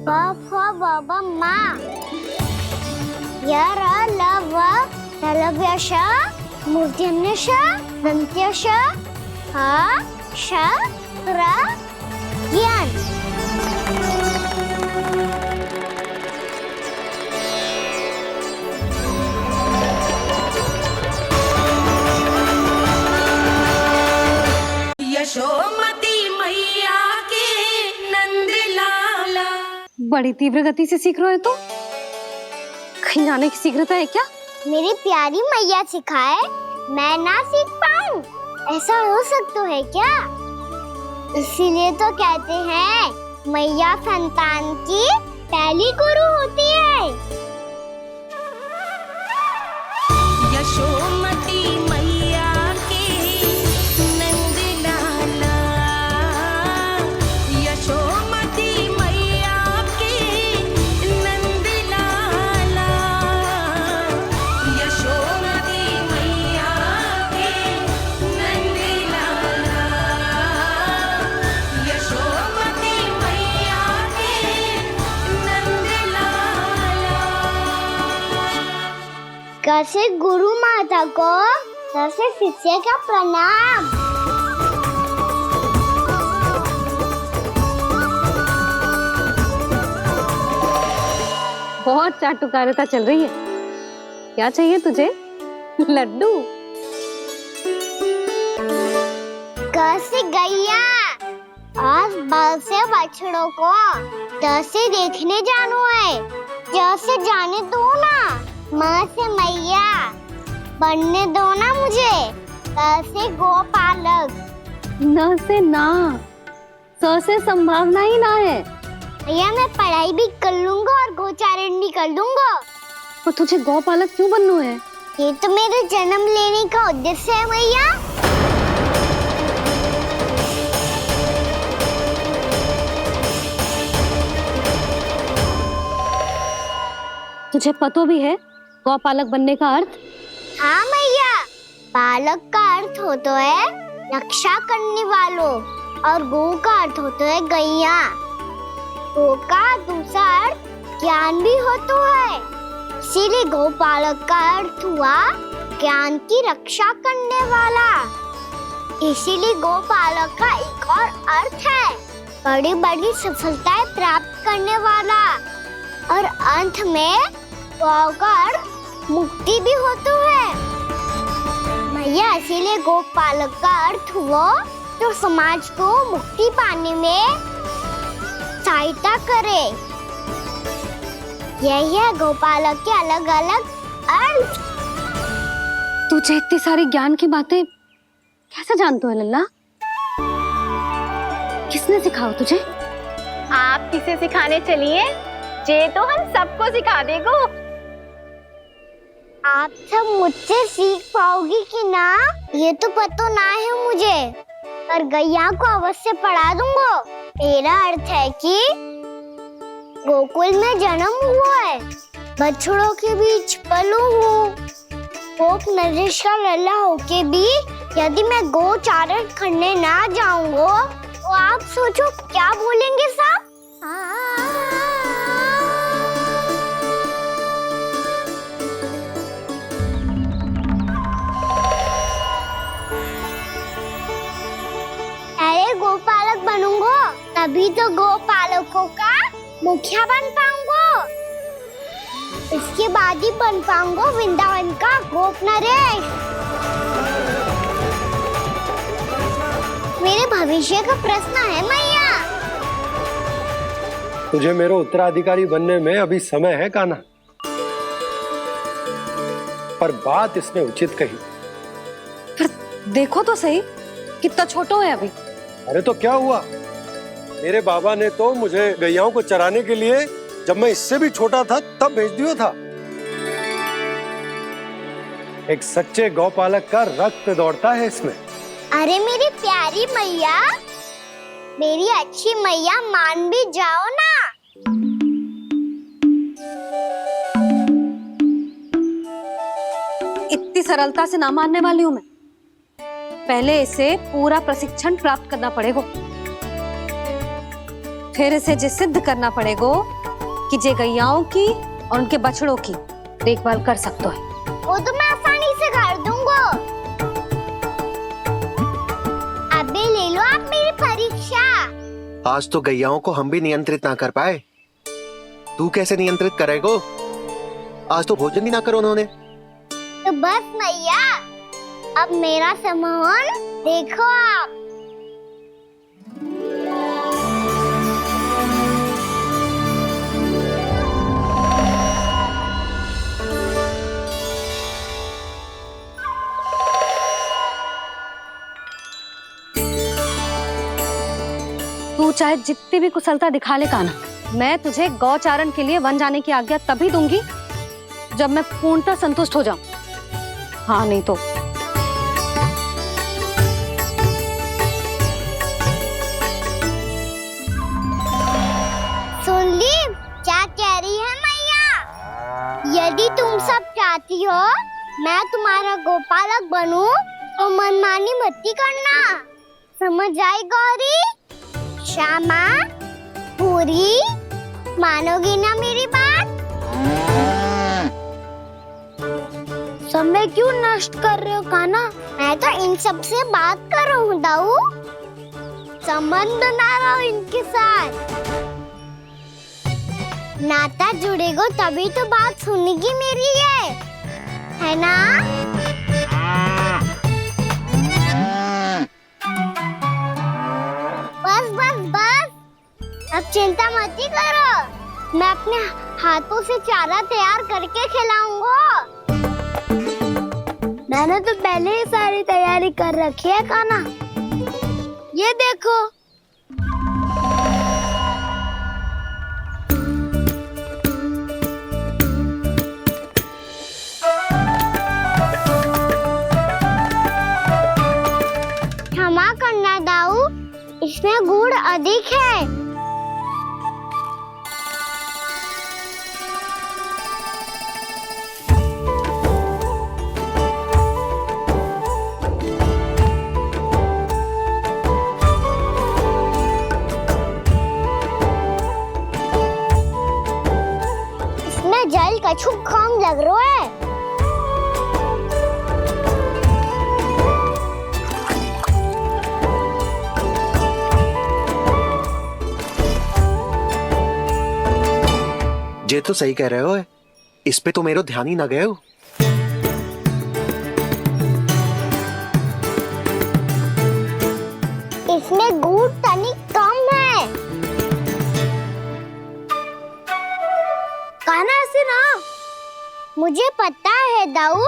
प फ ब ब मा, य र ल व ललव्य श, मूर्धन्य श, दन्त्य श, ह श र ज्ञान। यशोमती मैया के नंद लाला। बड़ी तीव्र गति से सीख रहे हो तो कहीं जाने की शीघ्रता है क्या? मेरी प्यारी मैया सिखाए, मैं ना सीख पाऊं, ऐसा हो सकता है क्या? इसीलिए तो कहते हैं मैया संतान की पहली गुरु होती है। यशोमती मैया के नंद लाला, यशोमती मैया के नंद लाला, यशोमती मैया के नंद लाला, यशोमती मैया के नंद लाला। कैसे गुरु माता को, कैसे शिष्य का प्रणाम। बहुत चाटुकारिता चल रही है। क्या चाहिए तुझे? लड्डू। कैसे गैया और बल से बछड़ों को कैसे देखने जानो है। जैसे जाने दो ना, माँ से मैया बनने दो ना मुझे, ऐसे गोपालक। न से ना, स से संभावना ही ना है। भैया मैं पढ़ाई भी कर लूंगा और गोचारण भी कर दूंगा। और तुझे गौपालक क्यों बनना है? ये तो मेरे जन्म लेने का उद्देश्य है भैया। तुझे पतो भी है गौपालक बनने का अर्थ? हाँ भैया, पालक का अर्थ होता है रक्षा करने वालों और गौ का अर्थ होता है गैया। गौ का दूसरा अर्थ ज्ञान भी होता है, इसीलिए गोपालक का अर्थ हुआ ज्ञान की रक्षा करने वाला। इसीलिए गोपालक का एक और अर्थ है बड़ी बड़ी सफलताएं प्राप्त करने वाला, और अंत में गौ का अर्थ मुक्ति भी होता है भैया। इसीलिए गोपालक का अर्थ हुआ जो समाज को मुक्ति पाने में सहायता करे। यही है गोपालक के अलग अलग अर्थ। तुझे इतनी सारी ज्ञान की बातें कैसे जानते हो लल्ला? किसने सिखाओ तुझे? आप किसे सिखाने चलिए, जे तो हम सबको सिखा देगो। आप सब मुझसे सीख पाओगी कि ना ये तो पता ना है मुझे, पर गैया को अवश्य पढ़ा दूंगा। मेरा अर्थ है कि गोकुल में जन्म हुआ है, बछड़ों के बीच पलू हूँ, गोप नरेश का लल्ला होके भी यदि मैं गोचारण करने ना जाऊंगा तो आप सोचो क्या बोलेंगे साहब? अरे गोपालक बनूंगा तभी तो गोपालकों का मुखिया बन पाऊंगा, इसके बाद ही बन पाऊंगा वृंदावन का गोप नरेश। मेरे भविष्य का प्रश्न है मैया। तुझे मेरा उत्तराधिकारी बनने में अभी समय है कान्हा, पर बात इसने उचित कही। पर देखो तो सही कितना छोटा है अभी। अरे तो क्या हुआ, मेरे बाबा ने तो मुझे गैयाओं को चराने के लिए जब मैं इससे भी छोटा था तब भेज दिया था। एक सच्चे गौपालक का रक्त दौड़ता है इसमें। अरे मेरी प्यारी मैया, मेरी अच्छी मैया, मान भी जाओ ना। इतनी सरलता से ना मानने वाली हूँ मैं। पहले इसे पूरा प्रशिक्षण प्राप्त करना पड़ेगा, फिर इसे जे सिद्ध करना पड़ेगा कि जे गैयाओं की और उनके बछड़ों की देखभाल कर सकते हैं। वो तो मैं आसानी से कर दूंगा। अबे ले लो आप मेरी परीक्षा। आज तो गैयाओं को हम भी नियंत्रित ना कर पाए, तू कैसे नियंत्रित करेगो? आज तो भोजन भी ना करो उन्होंने। तो बस मैया, अब मेरा सम्मान देखो आप। तू चाहे जितनी भी कुशलता दिखा ले कान्हा, मैं तुझे गौचारण के लिए वन जाने की आज्ञा तभी दूंगी जब मैं पूर्णतः संतुष्ट हो जाऊं। हाँ नहीं तो सुन ली क्या कह रही है मैया? यदि तुम सब चाहती हो मैं तुम्हारा गोपालक बनूं तो मनमानी मत करना, समझ आई गौरी? श्यामा, पूरी, मानोगी ना मेरी बात? समय क्यों नष्ट कर रहे हो कान्हा? मैं तो इन सब से बात कर रहा हूँ दाऊ, संबंध बना रहा हूँ इनके साथ। नाता जुड़ेगा तभी तो बात सुनेगी मेरी, है ना? बस बस बस, अब चिंता मत करो, मैं अपने हाथों से चारा तैयार करके खिलाऊंगा। मैंने तो पहले ही सारी तैयारी कर रखी है कान्हा। ये देखो। क्षमा करना दाऊ, इसमें गुड़ अधिक है। इसमें जल कछु कम लग रहा है। ये तो सही कह रहे हो, इस पे तो मेरे ध्यान ही ना गए हो। इसमें गुड़ तनिक कम है। कान्हा ऐसे ना। मुझे पता है दाऊ।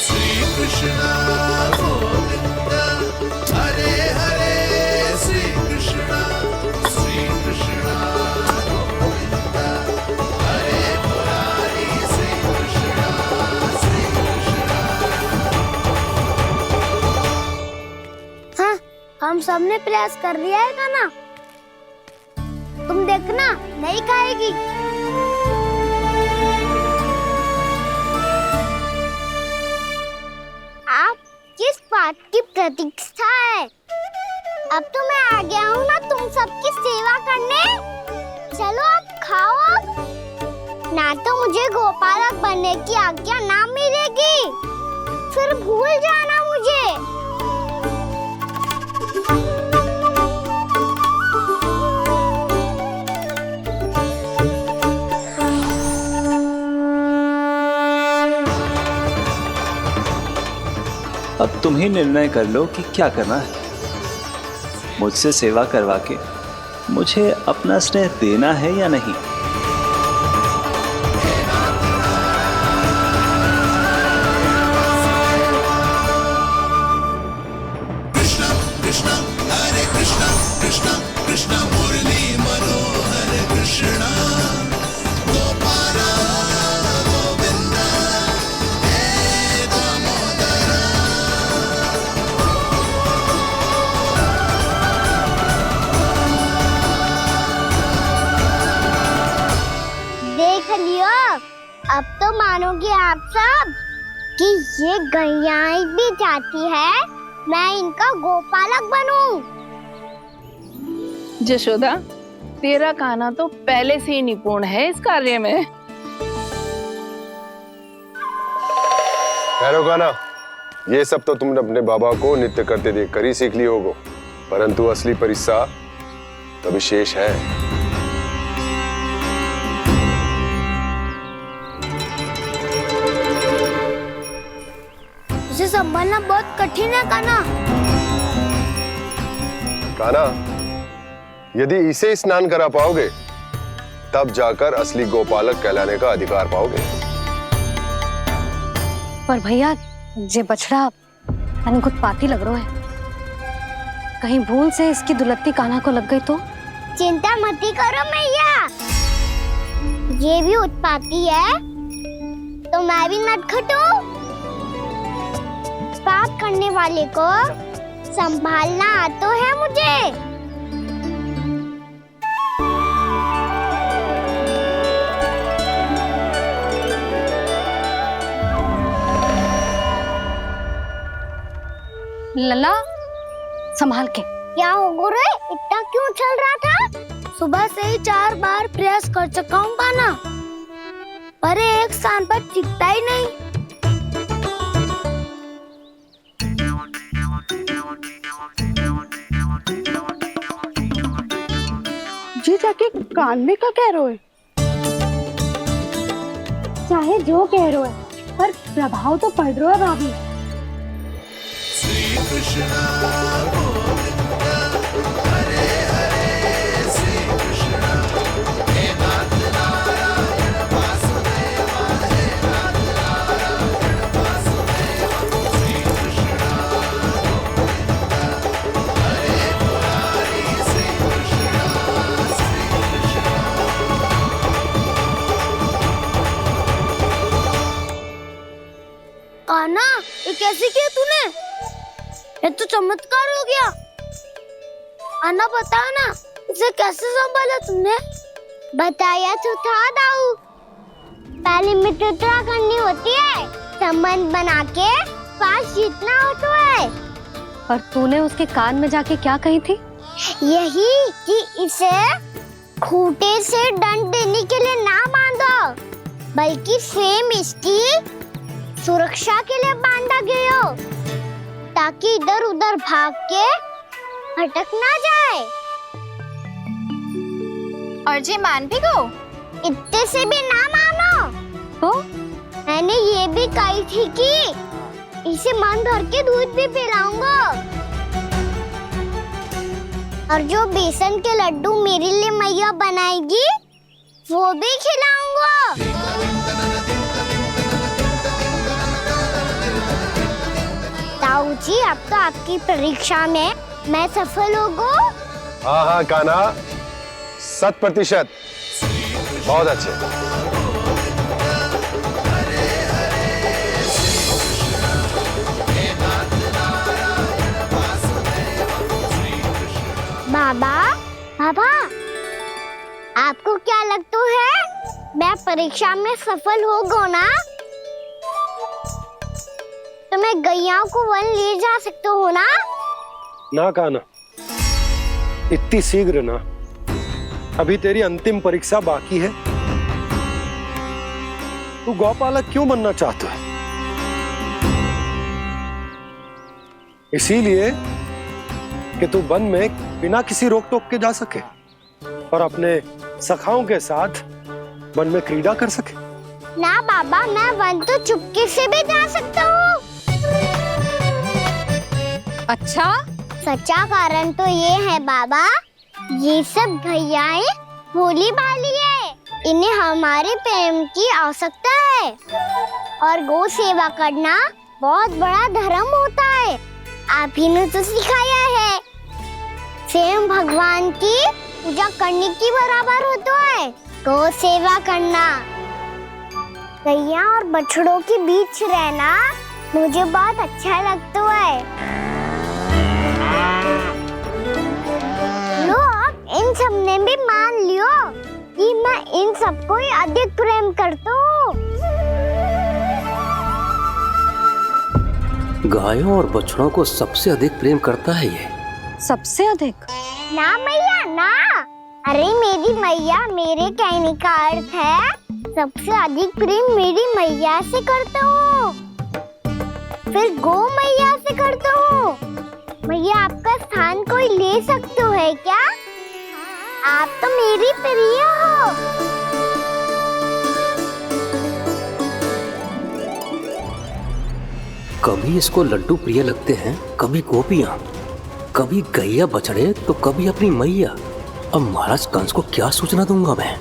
श्री कृष्ण गोविंद हरे हरे, श्री कृष्ण गोविंद हरे मुरारी, श्री कृष्ण हाँ, हम सबने प्रयास कर लिया है कान्हा। तुम देखना नहीं खाएगी। आप किस बात की प्रतीक्षा है? अब तो मैं आ गया हूँ ना तुम सबकी सेवा करने। चलो अब खाओ अब। ना तो मुझे गोपालक बनने की आज्ञा ना मिलेगी, फिर भूल जाना मुझे। अब तुम ही निर्णय कर लो कि क्या करना है। मुझसे सेवा करवा के मुझे अपना स्नेह देना है या नहीं। कृष्ण कृष्ण हरे कृष्ण कृष्ण कृष्ण मुरली मनोहर कृष्ण गोपाल गोविंद हे दामोदर। देख लियो, अब तो मानोगे आप सब कि ये गैयाएं भी चाहती है मैं इनका गोपालक बनूं। जशोदा, तेरा कान्हा तो पहले से ही निपुण है इस कार्य में। खैर कान्हा, ये सब तो तुमने अपने बाबा को नित्य करते देखकर ही सीख ली होगो, परंतु असली परिस्सा तो विशेष है। उसे संभालना बहुत कठिन है कान्हा। कान्हा, यदि इसे स्नान करा पाओगे तब जाकर असली गोपालक कहलाने का अधिकार पाओगे। पर भैया, ये बछड़ा उत्पाती लग रहा है। कहीं भूल से इसकी दुलत्ती कान्हा को लग गई तो? चिंता मत करो मैया, ये भी उत्पाती है तो मैं भी नटखट हूँ। पाप करने वाले को संभालना आता है मुझे। लला, संभाल के। क्या हो गुरु, इतना क्यों चल रहा था? सुबह से ही 4 बार प्रयास कर चुका हूँ कान्हा, पर एक स्थान पर टिकता ही नहीं। जी जाके कान में क्या कह रहे हो? चाहे जो कह रहे हो, पर प्रभाव तो पड़ रहा है भाभी। श्री कृष्ण गोविंद हरे हरे, कान्हा, ये कैसे किया तूने? ये तो चमत्कार हो गया। अन्ना बता ना, इसे कैसे संभाला तुमने? बताया तो था दाऊ। पहले मित्रता करनी होती है, संबंध बना के पास जीतना होता है। और तूने उसके कान में जाके क्या कही थी? यही कि इसे खूंटे से दंड देने के लिए ना बांधो, बल्कि स्वयं इसकी सुरक्षा के लिए बांधा गया हो, ताकि इधर उधर भाग के भटक ना जाए। और जी मान भी गो, इतने से भी ना मानो। तो मैंने ये भी कही थी कि इसे मन भर के दूध भी पिलाऊंगा, और जो बेसन के लड्डू मेरे लिए मैया बनाएगी वो भी खिलाऊंगा। ताऊ जी, अब तो आपकी परीक्षा में मैं सफल होगा। हाँ हाँ कान्हा, 100%। बहुत अच्छे। बाबा, बाबा, आपको क्या लगता है मैं परीक्षा में सफल होगा ना? तो मैं गैयाओं को वन ले जा सकता हूँ ना? ना कान्हा, इतनी शीघ्र ना। अभी तेरी अंतिम परीक्षा बाकी है। तू गौपालक क्यों बनना चाहता है? इसीलिए कि तू वन में बिना किसी रोक टोक के जा सके और अपने सखाओं के साथ वन में क्रीड़ा कर सके। ना बाबा, मैं वन तो चुपके से भी जा सकता हूँ। अच्छा? सच्चा कारण तो ये है बाबा, ये सब गैयाएं भोली भाली है, इन्हें हमारे प्रेम की आवश्यकता है, और गौ सेवा करना बहुत बड़ा धर्म होता है। आप ही ने तो सिखाया है, स्वयं भगवान की पूजा करने की बराबर होता है गौ सेवा करना। गैया और बछड़ों के बीच रहना मुझे बहुत अच्छा लगता है। लो, आप इन सब ने भी मान लियो कि मैं इन सबको ही अधिक प्रेम करता हूँ। गायों और बछड़ों को सबसे अधिक प्रेम करता है ये। सबसे अधिक? ना मैया ना, अरे मेरी मैया, मेरे कहने का अर्थ है सबसे अधिक प्रेम मेरी मैया से करता हूँ, फिर गौ मैया से करता हूँ। मैया, आपका स्थान कोई ले सकते है क्या? आप तो मेरी प्रिय हो। कभी इसको लड्डू प्रिय लगते हैं, कभी गोपियां, कभी गैया बछड़े, तो कभी अपनी मैया। अब महाराज कंस को क्या सूचना दूंगा मैं?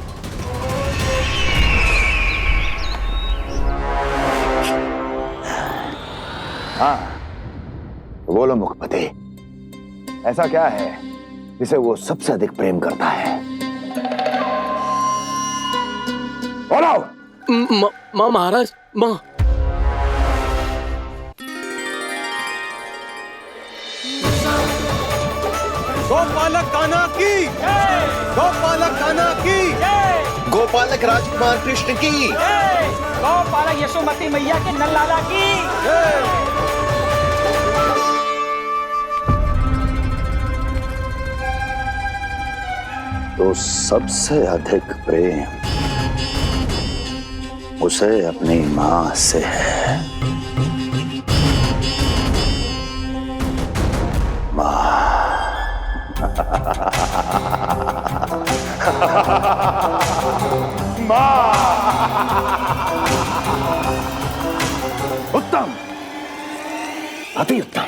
हाँ, बोलो मुखपति, ऐसा क्या है जिसे वो सबसे अधिक प्रेम करता है? बोलो। माँ महाराज, माँ। गोपालक कान्हा की, गोपालक कान्हा की, गोपालक राजकुमार कृष्ण की, गोपालक यशोमती मैया के नललाला की। तो सबसे अधिक प्रेम उसे अपनी माँ से है। माँ। उत्तम, अति उत्तम।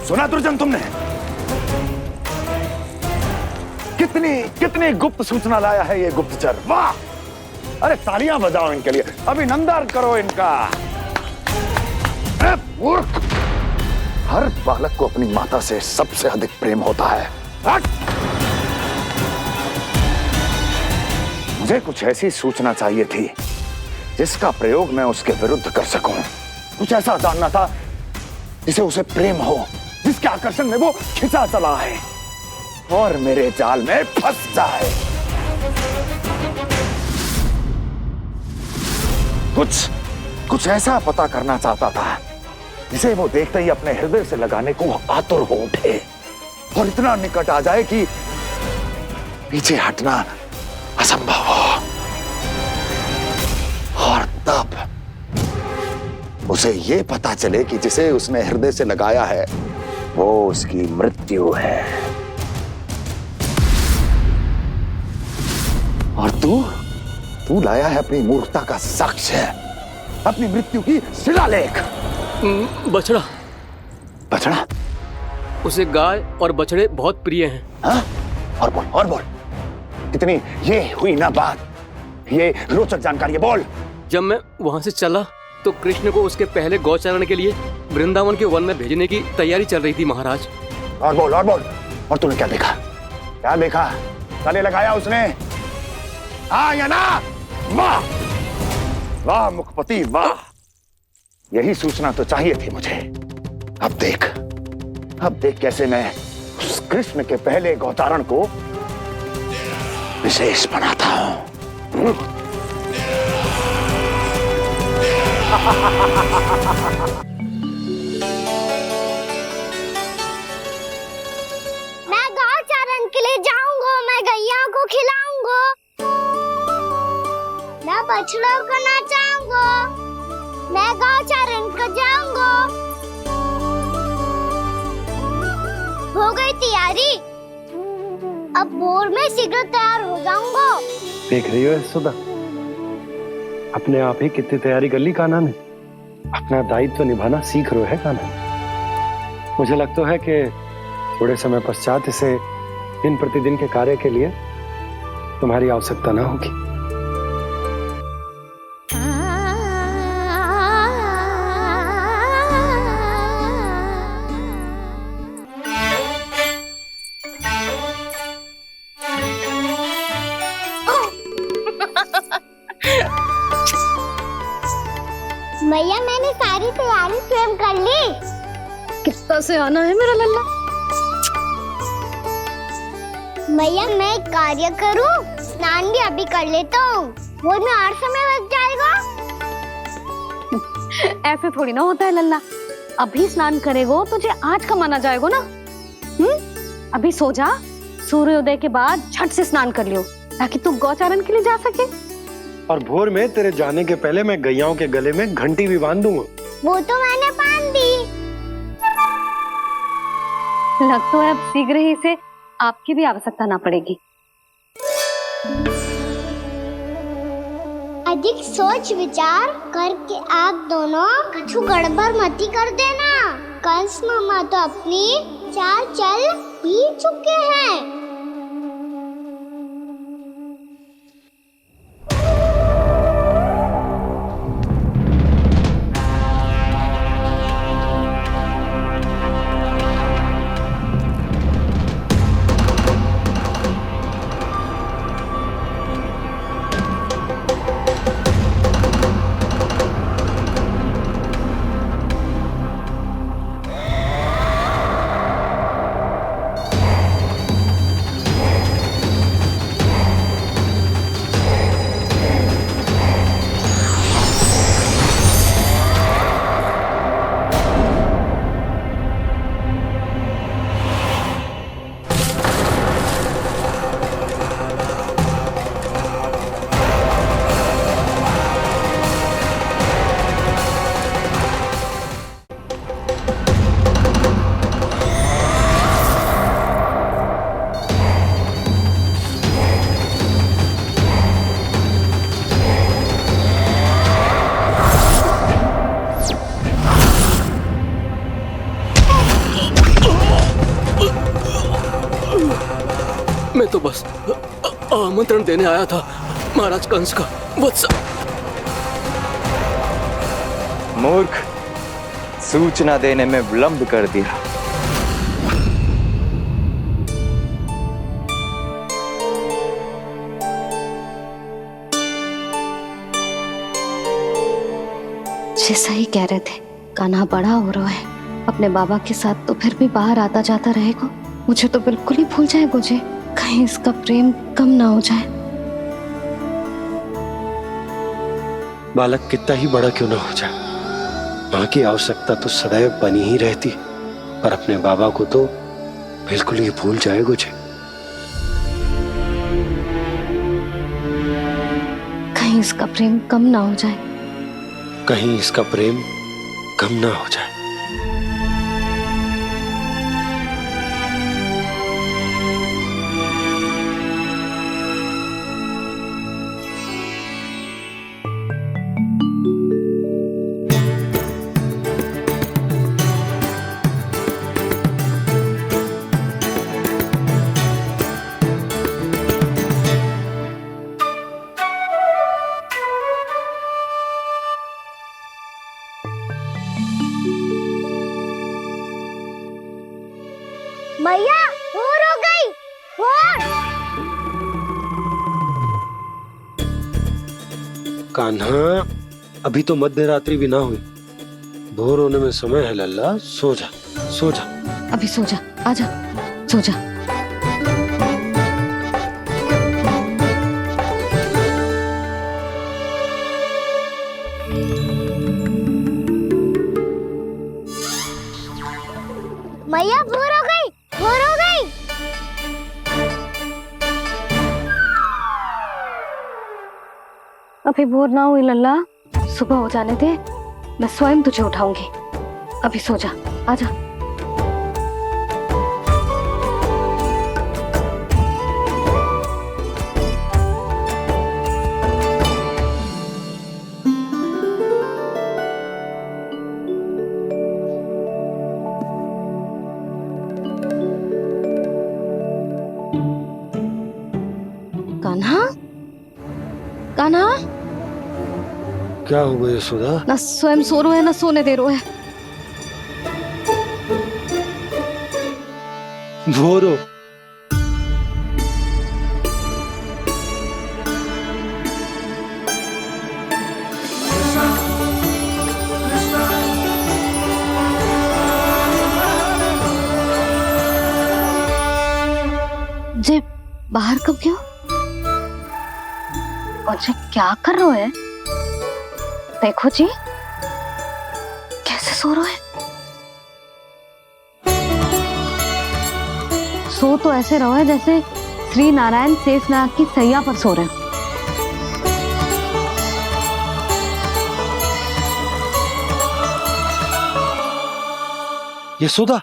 सुना दुर्जन तुमने? कितनी कितनी गुप्त सूचना लाया है ये गुप्तचर। वाह! अरे तालियां बजाओ इनके लिए, अभिनंदन करो इनका। मूर्ख! हर बालक को अपनी माता से सबसे अधिक प्रेम होता है। हट! मुझे कुछ ऐसी सूचना चाहिए थी जिसका प्रयोग मैं उसके विरुद्ध कर सकूं। कुछ ऐसा जानना था जिसे उसे प्रेम हो, जिसके आकर्षण में वो खिंचा चला है और मेरे जाल में फंस जाए। कुछ ऐसा पता करना चाहता था जिसे वो देखते ही अपने हृदय से लगाने को आतुर हो उठे और इतना निकट आ जाए कि पीछे हटना असंभव हो। और तब उसे ये पता चले कि जिसे उसने हृदय से लगाया है वो उसकी मृत्यु है। और तू लाया है अपनी मूर्खता का साक्ष्य, अपनी मृत्यु की शिलालेख। बछड़ा? उसे गाय और बछड़े बहुत प्रिय हैं। हाँ? और बोल। इतनी ये हुई ना बात, ये रोचक जानकारी है, बोल। जब मैं वहाँ से चला तो कृष्ण को उसके पहले गौचारण के लिए वृंदावन के वन में भेजने की तैयारी चल रही थी महाराज। और बोल। और तूने क्या देखा? गले लगाया उसने? हाँ या ना? वाह मुखपति वाह, यही सूचना तो चाहिए थी मुझे। अब देख कैसे मैं उस कृष्ण के पहले गौचारण को विशेष बनाता हूं। मैं गौचारण के लिए जाऊंगा, मैं गैया को खिलाऊंगा, मैं बछड़ों को नचाऊंगा, मैं गौचारण को जाऊंगा। हो गई तैयारी, अब भोर में शीघ्र तैयार हो जाऊंगा। देख रही हो सुधा, अपने आप ही कितनी तैयारी कर ली कान्हा ने। अपना दायित्व निभाना सीख रहे है कान्हा। मुझे लगता है कि थोड़े समय पश्चात इसे दिन प्रतिदिन के कार्य के लिए तुम्हारी आवश्यकता ना होगी। मैया मैंने सारी तैयारी स्वयं कर ली। कितना से आना है मेरा लल्ला? मैया मैं एक कार्य करूं, स्नान भी अभी कर लेता हूँ, वो में और समय लग जाएगा। ऐसे थोड़ी ना होता है लल्ला, अभी स्नान करेगो तुझे आज कमाना जाएगो ना। अभी सो जा, सूर्योदय के बाद झट से स्नान कर लियो ताकि तू गौचारण के लिए जा सके। और भोर में तेरे जाने के पहले मैं गैयाओं के गले में घंटी भी बांध दूंगा। वो तो मैंने बांध दी। लग तो है अब शीघ्र ही से आपकी भी आवश्यकता ना पड़ेगी। अधिक सोच विचार करके आप दोनों कछु गड़बड़ मती कर देना। कंस मामा तो अपनी चाल चल ही चुके हैं। मैं तो बस आमंत्रण देने आया था महाराज कंस का। वत्स मूर्ख, सूचना देने में विलंब कर दिया। मुझे सही कह रहे थे, कान्हा बड़ा हो रहा है, अपने बाबा के साथ तो फिर भी बाहर आता जाता रहेगा। मुझे तो बिल्कुल ही भूल जाएगा जी, कहीं इसका प्रेम कम ना हो जाए। बालक कितना ही बड़ा क्यों ना हो जाए, माँ की आवश्यकता तो सदैव बनी ही रहती, पर अपने बाबा को तो बिल्कुल ही भूल जाएगा मुझे। कहीं इसका प्रेम कम ना हो जाए, कहीं इसका प्रेम कम ना हो जाए। मैया भोर हो गई, भोर। कान्हा, अभी तो मध्य रात्रि भी ना हुई, भोर होने में समय है लल्ला, सो जा सो जा। अभी सो जा, आजा सो जा। मैया भोर हो गई, भोर हो गई। अभी भोर ना हुई लल्ला, सुबह हो जाने दे, मैं स्वयं तुझे उठाऊंगी। अभी सो जा, आजा। कान्हा, कान्हा, क्या हो गया यशोदा? ना स्वयं सो रहा है ना सोने दे रहा है। भोर हो। जे बाहर कब गया? और जे क्या कर रहे है? देखो जी, कैसे सो रहा है। सो तो ऐसे रहो है जैसे श्री नारायण शेषनाग की सैया पर सो रहे हैं। यशोदा,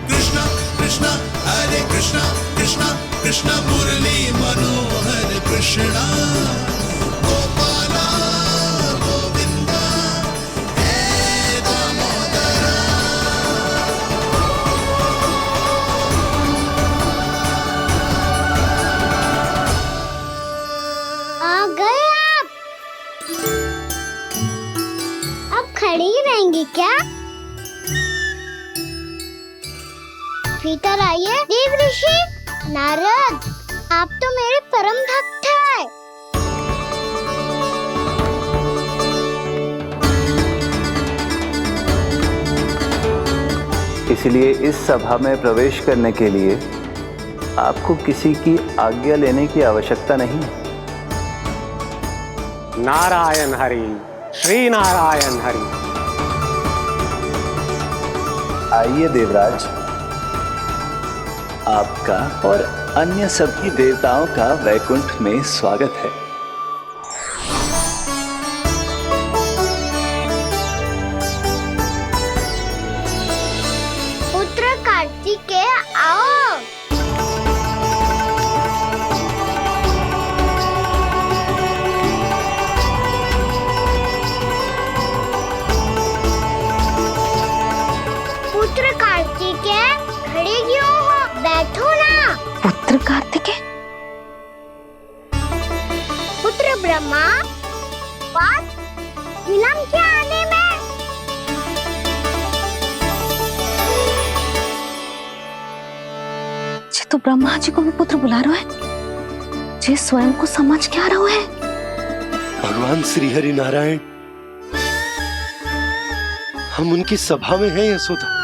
कृष्णा कृष्णा हरे कृष्णा कृष्णा कृष्णा मुरली मनोहर कृष्णा गोपाला गोविंदा हे दामोदरा। आ गए आप। अब खड़ी ही रहेंगी क्या? भीतर आइए देव ऋषि। नारद, आप तो मेरे परम भक्त हैं। इसलिए इस सभा में प्रवेश करने के लिए आपको किसी की आज्ञा लेने की आवश्यकता नहीं है। नारायण हरि, श्री नारायण हरि। आइए देवराज, आपका और अन्य सभी देवताओं का वैकुंठ में स्वागत है। पुत्र कार्तिकेय आओ। पुत्र कार्तिकेय, खड़े क्यों हो? बैठो ना। पुत्र कार्तिकेय, पुत्र ब्रह्मा, बात विलंब क्या आने में? जे तो ब्रह्मा जी को भी पुत्र बुला रहा है, जे स्वयं को समझ क्या रहा है। भगवान श्री हरि नारायण, हम उनकी सभा में हैं यशोदा।